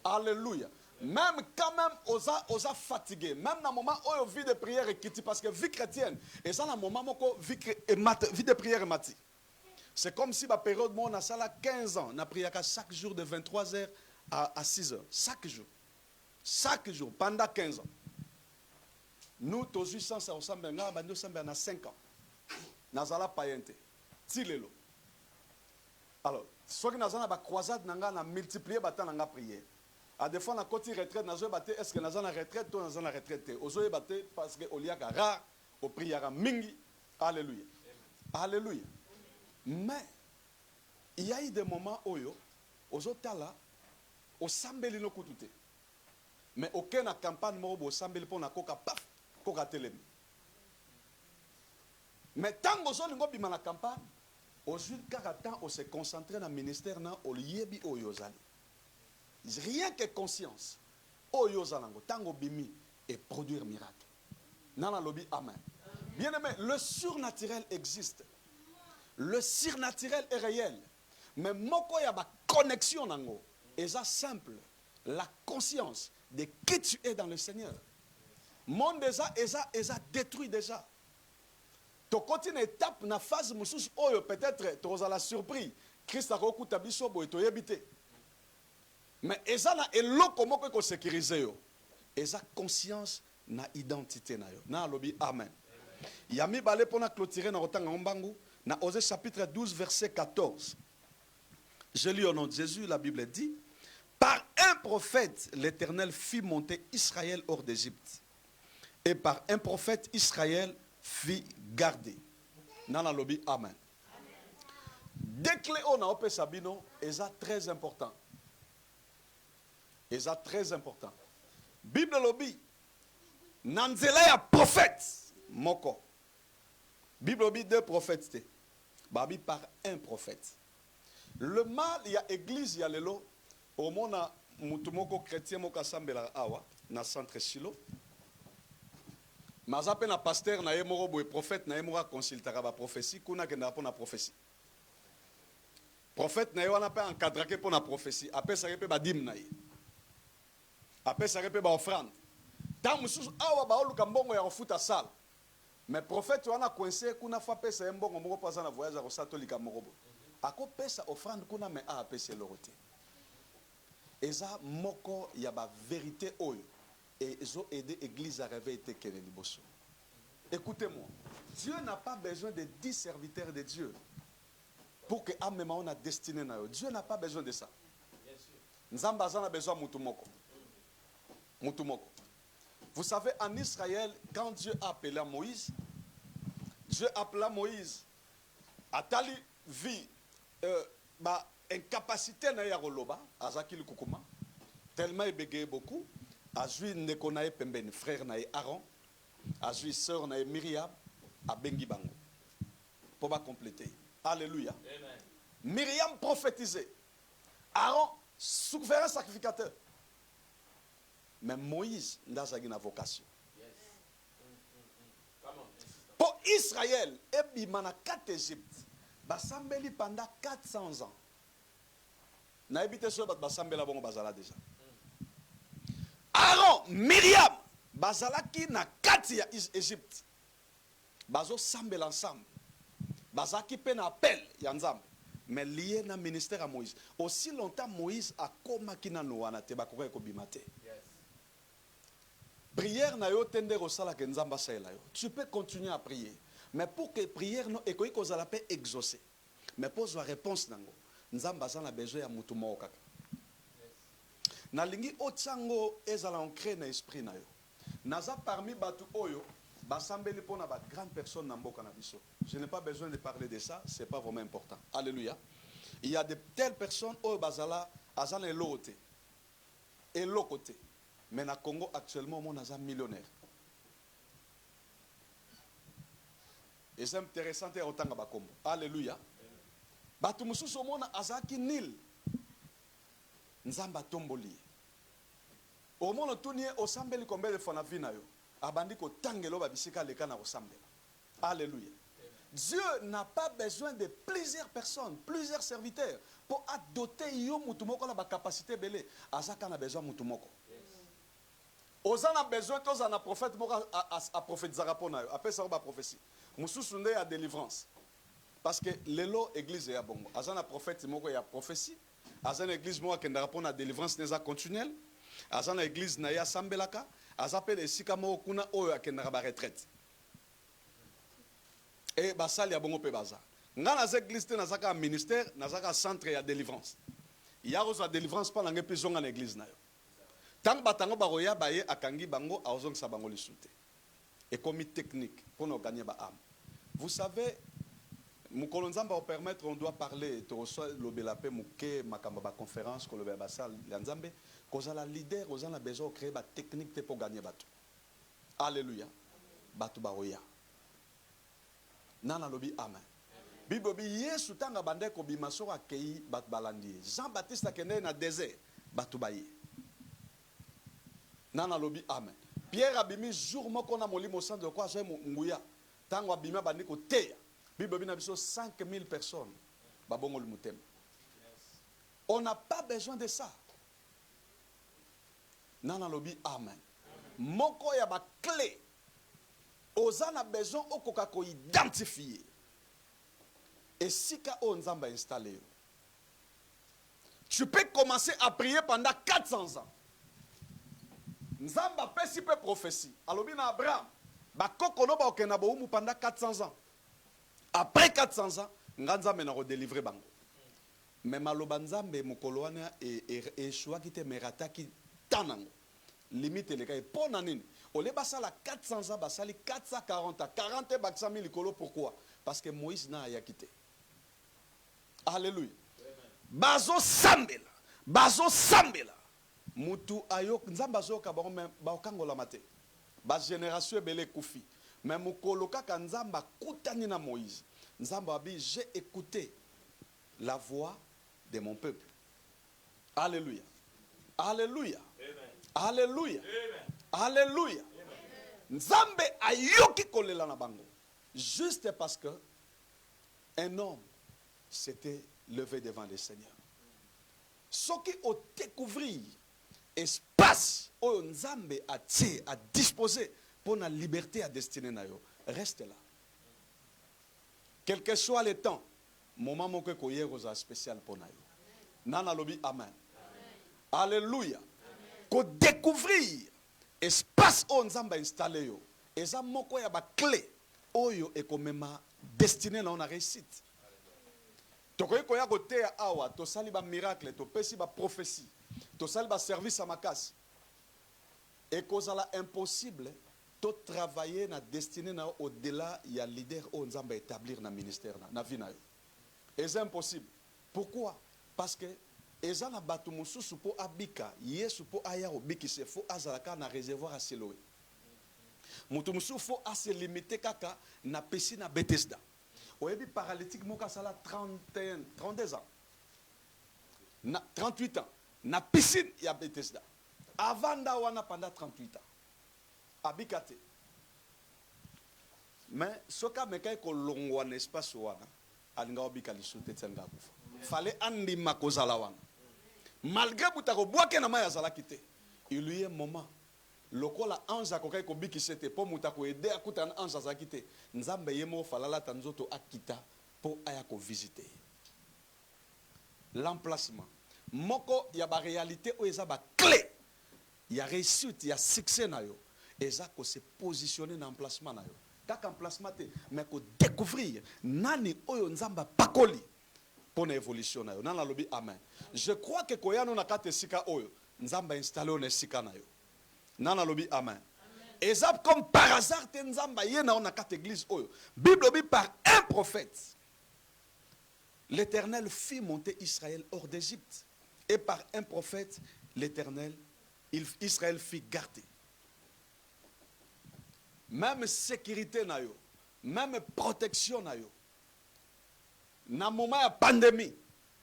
Alléluia. Même quand même osa fatigué, même dans le moment où on vit de prière et quitte, parce que vie chrétienne, et ça dans le moment où vie de prière et mati. C'est comme si la période où on a ça là 15 ans, on a prié chaque jour de 23h à 6h. Chaque jour. Chaque jour, pendant 15 ans. Nous, tous les gens, ça ressemble à 5 ans. Nous avons payente. Tilelo. Alors, ceux qui ont une croisade, nous avons multiplié la prière. À des fois, on a côté retraite, est-ce que nous avons une retraite ou nous avons une retraite? Nous avons parce que y a rare, au prière mingi. Alléluia. Alléluia. Mais, il y a eu des moments où, aux autres là, au sambeli no kutute. Mais aucun campagne au sambeli pour na koka paf, koka telemi. Mais tant que vous avez la campagne, aujourd'hui, on se concentre dans le ministère, au liebi au yozali. Rien que conscience. Au yozalango, tango bimi et produire miracle. Nana lobi amen. Bien aimé, le surnaturel existe. Le surnaturel est réel. Mais moko ya ba connexion nango. Et ça simple. La conscience de qui tu es dans le Seigneur. Monde déjà, ça détruit déjà. Tu continues une étape, une phase, peut-être, tu as la surprise. Christ a recouru ta biso, et tu as habité. Mais ça, et l'eau, comment tu sécuriser? Et ça, conscience, na identité. Na lobby, amen. Yami balé pour clôturer dans Otanga Ombangu, na Osée chapitre 12, verset 14. Je lis au nom de Jésus, la Bible dit, par un prophète, l'Éternel fit monter Israël hors d'Égypte. Et par un prophète, Israël fit garder. Nana lobby, amen. Dès que on a opé Sabino, c'est très important. C'est très important. Bible lobby, nanzela ya prophète, moko. Bible lobby deux prophètes. Babi par un prophète. Le mal, il y a église, il y a l'élo. Au monde, mutumoko chrétien moka sambela awa na centre Shilo. Mazape na pasteur na yemoro boy prophète na yemora consultera ba prophétie kuna ke na pona prophétie. Prophète na yona pe encadrer pour na prophétie. Après ça repé ba dim na yi. Après ça repé ba offrande. Tant mususu awa ba oluka mbongo ya ofuta sala. Mais prophète wana coincé kuna fa pesa mbongo moko pasa na voyage ko satolika moko. Ako pesa offrande kuna me a pesa loroté. Eza moko ya ba vérité oyo et ils ont aidé l'église à réveiller Tekele Liboso. Écoutez-moi, Dieu n'a pas besoin de 10 serviteurs de Dieu pour que à même on a destiné na yo. Dieu n'a pas besoin de ça. Nzamba a besoin mutumoko. Mutumoko. Vous savez, en Israël, quand Dieu a appelé Moïse, Dieu appela Moïse. Atali vit incapacité na ya roloba, azakili kukuma, tellement il bégayait beaucoup. Azui Nekonae Pembeni, frère nae Aaron, Azui sœur nae Myriam, à Bengi Bango. Pour pas compléter. Alléluia. Amen. Myriam prophétisait. Aaron, souverain sacrificateur. Mais Moïse n'a pas une vocation. Yes. Pour Israël, et bimana 4 Égypte, basambeli pendant 400 ans. Na habité sur basambela bongo bazala déjà. Aaron, Myriam, bazalaki na kati ya Égypte. Bazo sambel ensemble. Bazaki pe na appel ya Nzambe. Mais lié na ministère à Moïse. Aussi longtemps Moïse a komaki na noana te bakoka ko bimate. Prière na yo tende rosala ke Nzamba saela yo. Tu peux continuer à prier. Mais pour que prière no ekoyi kozala pe exaucer. Mais pose la réponse nango. Nzamba za na besoin ya mutu moko kaka. Na lingi otsango ezala ancré na esprit na yo. Naza parmi batu oyo basambeli pona ba grande personne na mboka na biso. Je n'ai pas besoin de parler de ça, c'est pas vraiment important. Alléluia. Il y a de telles personnes oyo bazala azala elote. Elokote. Mais na Congo actuellement mon aza millionnaire. Et c'est intéressant et otanga ba kombo. Alléluia. Batu mususu mona azaki nil. Nzamba tomboli. Au moment où nous osambeli combien de fois na vie na yo. Abandi ko tangelo ba bisika leka na osambela. Alléluia. Dieu n'a pas besoin de plusieurs personnes, plusieurs serviteurs pour doter yo mutumoko na ba capacité belé. Azaka na besoin mutumoko. Ozana besoin tous na prophète moko a prophétiser pour na yo. Après ça ba prophétie. Mususu nde ya délivrance. Parce que lelo église ya bongo. Azana prophète moko ya prophétie. Azana église moko kendara pour na délivrance neza continuelle. Azana église na ya sambelaka. Azapel esika moko kuna oyo akendara ba retraite. Et basali ya bongo pe baza. Nga na église te nazaka ministère, nazaka centre ya délivrance. Ya roza délivrance pa nge pe zonga na église na yo. Tant batango baroya baye akangi bango azong sa bango lisute. Et comme technique pour nous gagner ba âme. Vous savez, Mukolo Nzamba va permettre, on doit parler, tu reçois le belapé mouké makamba ba conférence ko le basal Nzambe, koza la leader, koza la besoin créer ba technique pour gagner bateau. Alléluia. Bateau baroya. Nana lobi amen. Bible bi Yesu tanga bande ko bimaso akei bat balandi. Jean-Baptiste akende na désert, bateau baye. Nana lobi amen. Pierre abimi jour moko na molimo sang de quoi j'ai nguya. Tango abima bandi ko teya. Bible bi na biso 5000 personnes. Babongo le mutem. On n'a pas besoin de ça. Nana lobi amen. Moko ya ba clé. Ozana besoin okoka ko identifier. Et si ka o Nzamba installé. Tu peux commencer à prier pendant 400 ans. Nzamba pesi pe prophétie. Alobi na Abraham. Ba kokono ba okena bo umu pendant 400 ans. Après 400 ans, Nzambe na redélivrer bango. Mais maloba Nzambe mukolo wana e choix ki te merata ki tanango. Limite le kai pona nini. Ole basala 400 ans basali 440 ans, 40 baksa mili kolo pourquoi? Parce que Moïse n'a ya quitté. Alléluia. Bazo sambela. Bazo sambela. Mutu ayok Nzamba zo ka ba okangola mate. Ba génération belé koufi. Mais mukolo kaka Nzamba kutani na Moïse. Nzamba abi j'ai écouté la voix de mon peuple. Alléluia. Alléluia. Alléluia. Alléluia. Nzambe ayoki kolela na bango. Juste parce que un homme s'était levé devant le Seigneur. Ce qui ont découvert espace où Nzambe a disposé pour la liberté à destinée na yo. Reste là. Quel que soit le temps, moment mon que koyer aux spécial pour na yo. Nana lobi amen. Alléluia. Ko découvrir espace où Nzamba installé yo. Et ça moko ya ba clé oyo e komema destiné na on a réussite. Tokoy koya kote ya awa to sali ba miracle to pesi ba prophétie. To sali ba service à makas. Et kozala impossible to travailler na destiné na au-delà ya leader o Nzamba établir na ministère na vie na yo. Et c'est impossible. Pourquoi? Parce que eza na batu mususu po abika yesu po aya obiki se fo azalaka na réservoir à Siloé. Mutu mususu fo ase limité kaka na pesi na Bethesda. Oyebi paralytique moka sala 32 ans. Na 38 ans. Na piscine ya Bethesda. Avant da wana pendant 38 ans. Abikate. Mais soka meka ko longwa na espace wana alinga obika lisute tsenga kufa. Fallait andima kozala wana. Malgré butako boake na maya zala kité. Il y a un moment lokola ange akokai kobikisa te mpo moto akoede akuta na ange azalaki te nzambe ye moko falalata nzoto akita mpo aya kovisite l'emplacement moko ya baréalité oyo eza baclé ya réussite ya succès na yo eza kose positionner na emplacement na yo kaka emplacement te mais kodécouvrir nani oyo nzambe apakoli mpo na évolution na yo nani alobi amen je crois que koyano na kati esika oyo nzambe installé oyo na esika na yo nani alobi amen eza comme par hasard te nzambe ye na yo na kati église oyo bible obi par un prophète l'Éternel fit monter Israël hors d'Égypte et par un prophète l'Éternel Israël fit garder même sécurité na yo même protection na yo na moment ya pandémie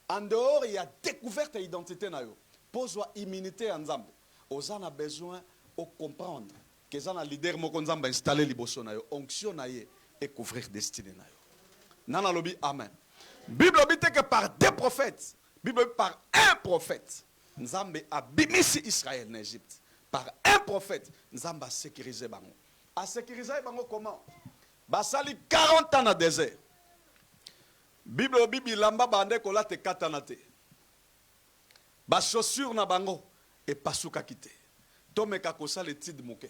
en dehors il y a découverte ya identité na yo pozwa immunité ya nzambe oza na besoin de comprendre que za na leader moko nzambe installé liboso na yo onction na ye et couvrir destinée na yo nana lobi amen Bible dit que par des prophètes Bible par un prophète nzambe a bimisi Israël en Égypte par un prophète nzambe a sécurisé bango a sécurisé bango comment basali 40 ans na désert Bible lamba bande kola te katana te ba chaussure na bango et pasuka kite tomeka kosala étude moke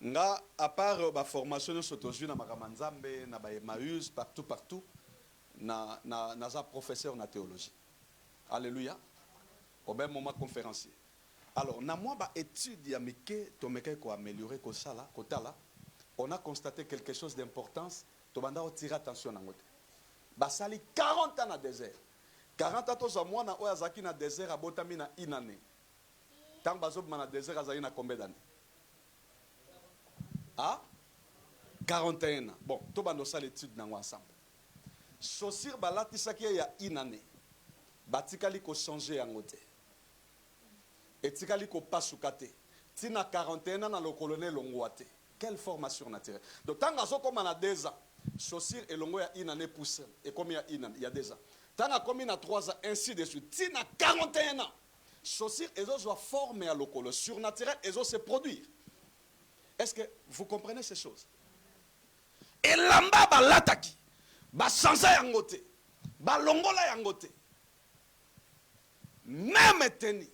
nga à part ba formation sotozwi na makamanzambe na ba Emmaüs partout na za professeur na théologie alléluia au même moment conférencier alors na moi ba étude ya mike tomeka ko améliorer ko sala kotala on a constaté quelque chose d'importance to banda o tirer attention na ngote basali 40 ans na désert 40 ans to za mwana oya zaki na désert abotami na inane tant bazo na désert azali na combien d'années ah 41 ans bon to bando sala étude na ensemble chaussure balatisaki ya inane batikali ko changer yango te etikali ko pasuka te tina 41 ans na le colonel longwa te quelle formation naturelle donc tant azo comme na 2 ans chaussure et longo ya inane pousse et comme ya inane il y a 2 ans tant a comme na 3 ans ainsi de suite tina 41 ans chaussure et zo forme à lokolo surnaturel et zo se produire est-ce que vous comprenez ces choses et lamba balataki ba sansa yango te ba longola yango te même teni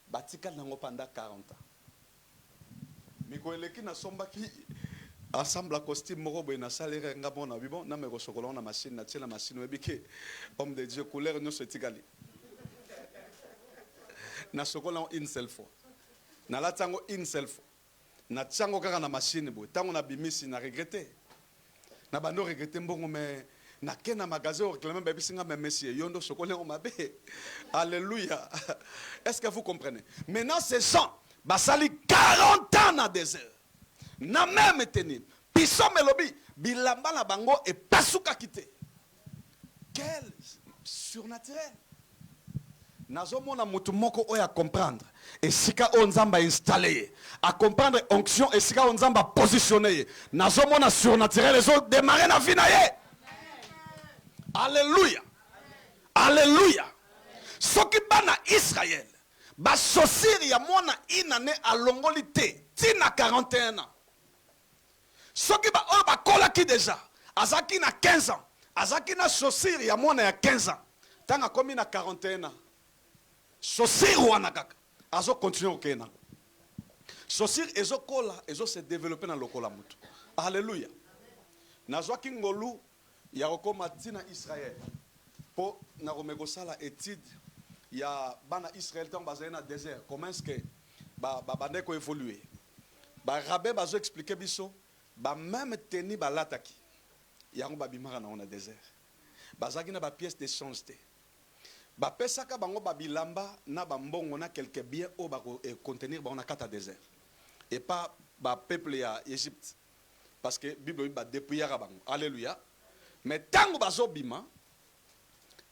batikal nango pendant 40 ans miko eleki na sombaki ensemble à costume moko boy na salaire nga bona bibon na me ko sokola na machine na tiela machine webike homme de Dieu couleur nyo setikali na sokola une seule fois na la tango une seule fois na tango kaka na machine boy tango na bimisi na regretter na bando regretter mbongo mais na kena magasin au réclamer bébé singa même monsieur yondo chocolat on mabe alléluia est-ce que vous comprenez maintenant ces gens basali 40 ans na désert na même teni piso melobi bilamba na bango et pasuka kite quel surnaturel nazomona mutu moko oya comprendre et sika onzamba installé à comprendre onction et sika onzamba positionné nazomona surnaturel les autres démarrer na vie na ye alléluia alléluia soki bana Israël ba chaussure ya mona inane alongoli te tina 41 ans soki ba oyo bakolaki déjà azaki na 15 ans azaki na chaussure ya mona ya 15 ans tanga komi na 41 ans chaussure wana kaka azo continuer okena chaussure ezo kola ezo se développer na lokola mutu alléluia nazwaki ngolu ya kokoma tina Israël po na komeko sala étude ya bana Israël tant bazali na désert comment est-ce que ba bande ko évoluer ba rabbe bazo expliquer biso ba même teni balataki yango babimaka na désert bazaki na ba pièce d'échange te ba pesaka bango babilamba na bambongo na quelques biens au ba contenir ba on a kata désert et pas ba peuple ya Égypte parce que Bible ba dépouiller bango alléluia mais tango bazobima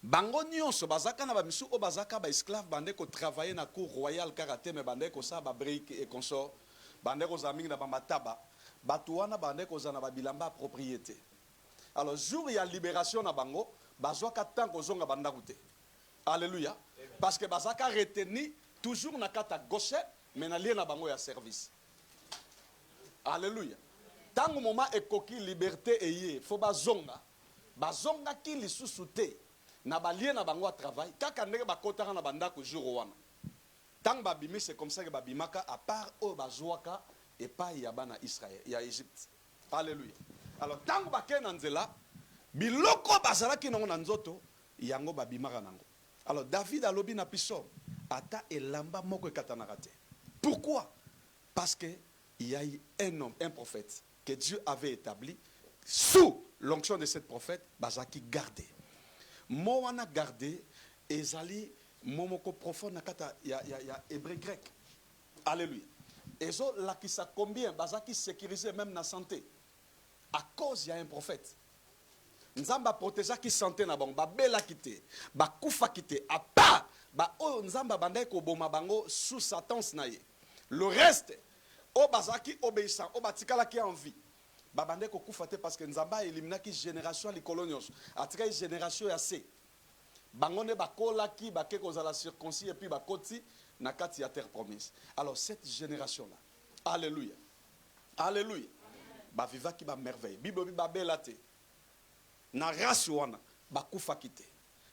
bango nyonso bazaka na ba misu o bazaka ba esclave bande ko travailler na cour royale karaté mais bande ko sa ba brique et consort bande ko zamingi na ba mataba batuana bande ko za na ba bilamba propriété alors jour ya libération na bango bazwaka tango zonga banda koute alléluia parce que bazaka retenu toujours na kata gauche mais na lié na bango ya service. Alléluia. Tant que moment ekoki liberté eye, faut bazonga ki lisusu te na balie na bango à travail kaka ndenge bakotaka na bandako jour wana. Tant babimi c'est comme ça que babimaka à part o bazwaka et pas ya bana Israël, ya Égypte. Alléluia. Alors tant que bakena nzela biloko bazalaki nango na nzoto yango babimaka nango. Alors David alobi na Psaume ata elamba moko ekatanaka te. Pourquoi? Parce que il y a eu un homme, un prophète que Dieu avait établi sous l'onction de cette prophète, bazaki gardé. Moana gardé, ezali momoko profond nakata ya hébreu grec. Alléluia. Ezo la qui sa combien bazaki sécurisé même na santé. À cause il y a un prophète. Nzamba protéger qui santé na bango, ba bela kité, ba kufa kité, à part ba o nzamba bandai ko boma bango sous Satan naye. Le reste o bazaki obéissant, o batikala qui en vie. Babande ko kufate parce que nzamba élimina ki génération li colonios. Atika génération ya C. Bangone bakola ki bake ko la circoncis et puis bakoti na kati ya terre promise. Alors cette génération là. Alléluia. Alléluia. Ba viva ki ba merveille. Bible ba belate. Na race wana ba kufa kite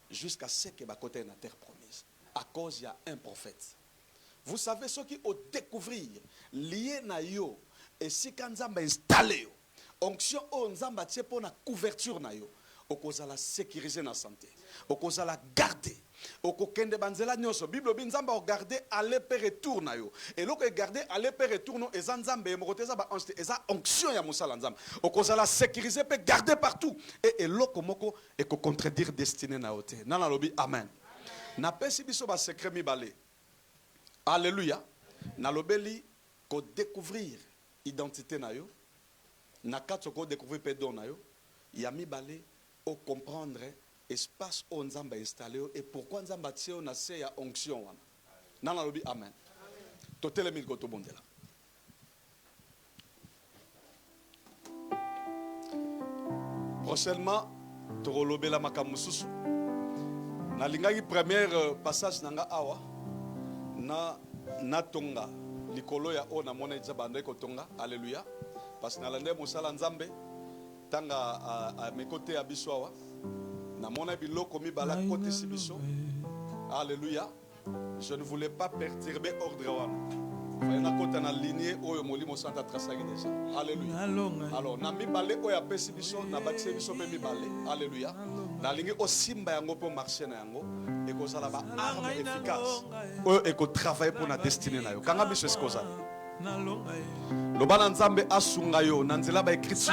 jusqu'à ce que bakote na terre promise. À cause il y a un prophète. Vous savez ce qui au découvrir lié na yo et si kanzamba installé yo onction o nzamba tie pour na couverture na yo okozala sécuriser na santé okozala garder okokende banzela nyoso bible bi nzamba o garder aller per retour na yo et loko garder aller per retour no eza nzamba e mokoteza ba eza onction ya musala nzamba okozala sécuriser pe garder partout et loko moko e ko contredire destiné na ote nana lobi amen na pesi biso ba secret mi balé. Alléluia. Na lobeli ko découvrir identité na yo. Na katso ko découvrir pédon na yo. Ya mi balé au comprendre espace où nzamba installé et pourquoi nzamba tio na se ya onction wana. Na lobi amen. Totele mil ko to bondela. Prochainement to lobela makamususu. Na lingaki première passage nanga awa. Na tonga likolo ya o na mona izabande ko tonga alléluia parce que na lande musala nzambe tanga a mes côtés abiswa na mona biloko mi bala côté sibiso alléluia je ne voulais pas perturber ordre wana na kota na lignée oyo molimo santa trasaki déjà alléluia alors na mi balé oyo apesi biso na batise biso pe mi balé alléluia na lingi o simba yango po marcher na yango et que ça là arme efficace et que travailler pour la destinée na yo kanga biso est-ce que ça le bana nzambe asunga yo na nzela ba écriture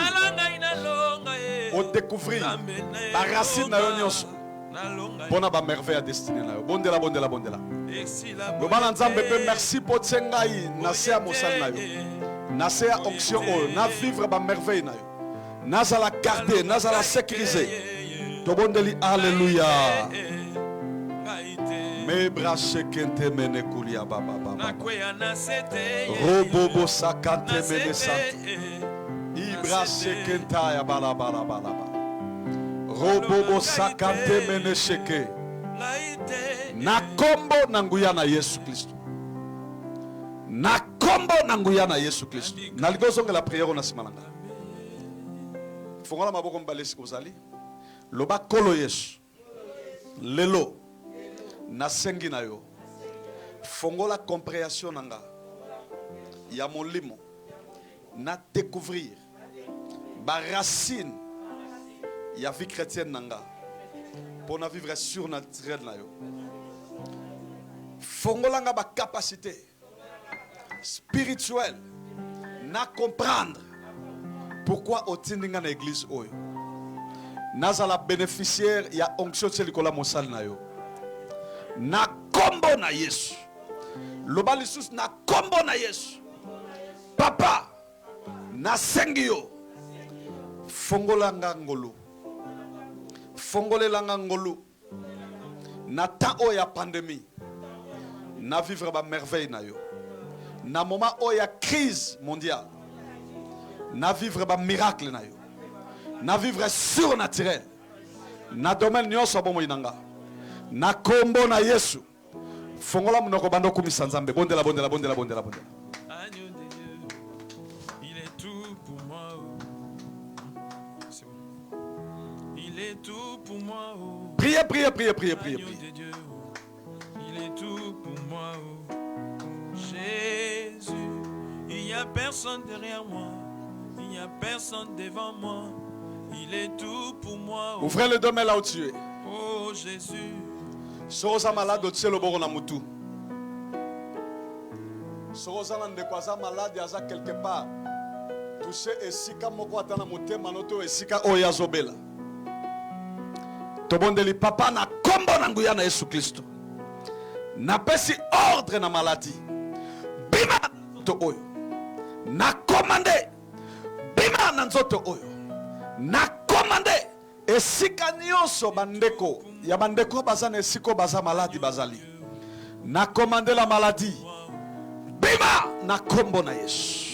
o découvrir la racine na yo nyonso pona ba merveille à destinée na yo bondela le bana nzambe pe merci pour tsengai na se amosal na yo na se onction na vivre ba merveille na yo na za la garder na za la sécuriser to bondeli alléluia. Me brache kente mene kulia baba baba. Robobo sakante mene santo. Ibrache kenta ya bala bala bala bala. Robobo sakante mene sheke. Na kombo nanguya na Yesu Kristo. Na kombo nanguya na Yesu Kristo. Naligozo que la prière na simalanga. Fongola maboko mbalesi kozali. Loba kolo Yesu. Lelo. Na sengi na yo fongola compréhension nanga ya molimo na découvrir ba racine ya vie chrétienne nanga pour na vivre surnaturel na yo fongola nga ba capacité spirituelle na comprendre pourquoi otindinga na église oyo nazala bénéficiaire ya onction tselikola mosal na yo na kombo na Yesu lobali sus na kombo na Yesu papa na sengi yo fongola nga ngolu fongolela nga ngolu na temps o ya pandémie na vivre ba merveille na yo na moment o ya crise mondiale na vivre ba miracle na yo na vivre surnaturel na domaine nyonso bomo inanga na kombo na Yesu Fongola munoko bando kumisa nzambe. Bondela, bondela, bondela, bondela, bondela. Agneau de Dieu, il est tout pour moi. C'est bon. Il est tout pour moi. Priez, priez, priez, priez, priez, Agneau priez. de Dieu, il est tout pour moi. Jésus, il n'y a personne derrière moi. Il n'y a personne devant moi. Il est tout pour moi. Ouvrez les deux mains là où tu es. Oh Jésus. Soroza malade au cielo boro na mutu. Soroza na ndekwaza malade aza quelque part. Touché esika moko atana motema noto esika oya zobela. Tobondeli papa na kombo na nguya na Yesu Kristo. Na pesi ordre na maladie. Bima to oyo. Na commandé. Bima na nzoto oyo. Na commandé esika nyonso bandeko ya bandeko bazana esiko baza maladi bazali. Na commandé la maladie. Bima na kombo na Yesu.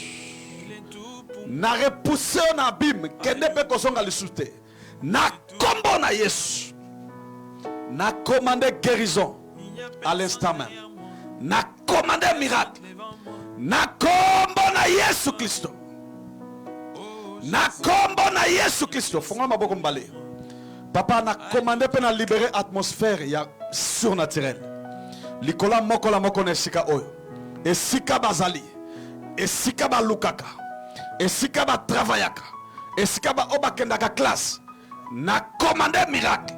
Na repoussé na bim kende pe kozonga lisute. Na kombo na Yesu. Na commandé guérison à l'instant même. Na commandé miracle. Na kombo na Yesu Kristo. Na kombo na Yesu Kristo. Fonga maboko mbale. Papa na commandé pe na libérer atmosphère ya surnaturel. Likola moko la moko na esika oyo. Esika bazali. Esika ba lukaka. Esika ba travaillaka. Esika ba obakendaka classe. Na commandé miracle.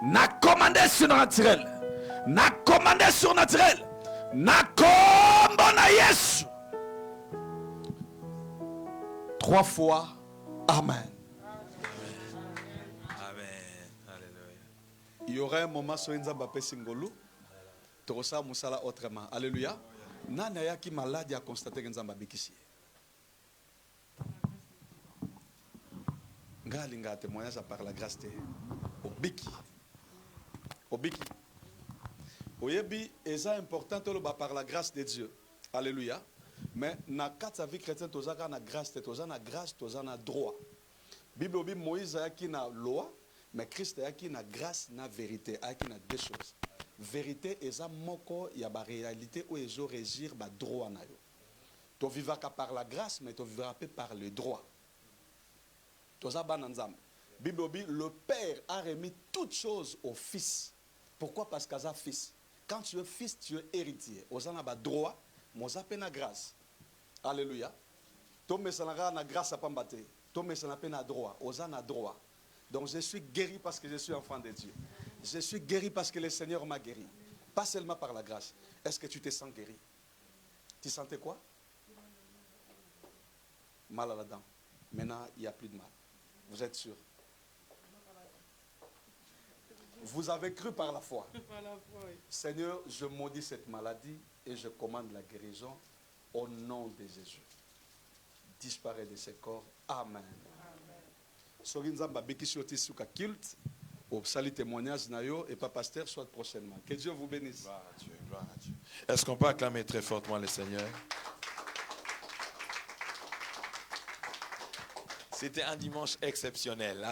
Na commandé surnaturel. Na commandé surnaturel. Na kombo na Yesu. 3 fois. Amen. Amen. Alléluia. Il y aurait un moment sur Nzamba Pesingolu. Torosa Moussala autrement. Alléluia. Nana yaki malade a constaté que Nzamba bikisi. Ngalinga témoignage par la grâce de Obiki. Obiki. Oyebi, c'est important par la grâce de Dieu. Alléluia. Mais na kata vie chrétienne tozaka na grâce, tozana grâce, tozana droit. Bible obi Moïse yaki na loi, mais Christ yaki na grâce na vérité, yaki na deux choses. Vérité eza moko ya ba réalité où ezo régir ba droit na yo. To vivaka par la grâce, mais to vivra pas par le droit. Toza bananzam. Bible obi le père a remis toutes choses au fils. Pourquoi? Parce qu'aza fils. Quand tu es fils, tu es héritier. Ozana ba droit, moza pe na grâce. Alléluia. Tome sanara na grâce à pambate. Tome sanapé na droit. Ozana droit. Donc je suis guéri parce que je suis enfant de Dieu. Je suis guéri parce que le Seigneur m'a guéri. Pas seulement par la grâce. Est-ce que tu te sens guéri? Tu sentais quoi? Mal à la dent. Maintenant, il n'y a plus de mal. Vous êtes sûr? Vous avez cru par la foi. Seigneur, je maudis cette maladie et je commande la guérison au nom de Jésus. Disparaît de ce corps. Amen. Sorinzamba Bekishoti Suka Kilt. Au salut témoignage Nayo et pas pasteur, soit prochainement. Que Dieu vous bénisse. Gloire à Dieu, gloire à Dieu. Est-ce qu'on peut acclamer très fortement le Seigneur? C'était un dimanche exceptionnel.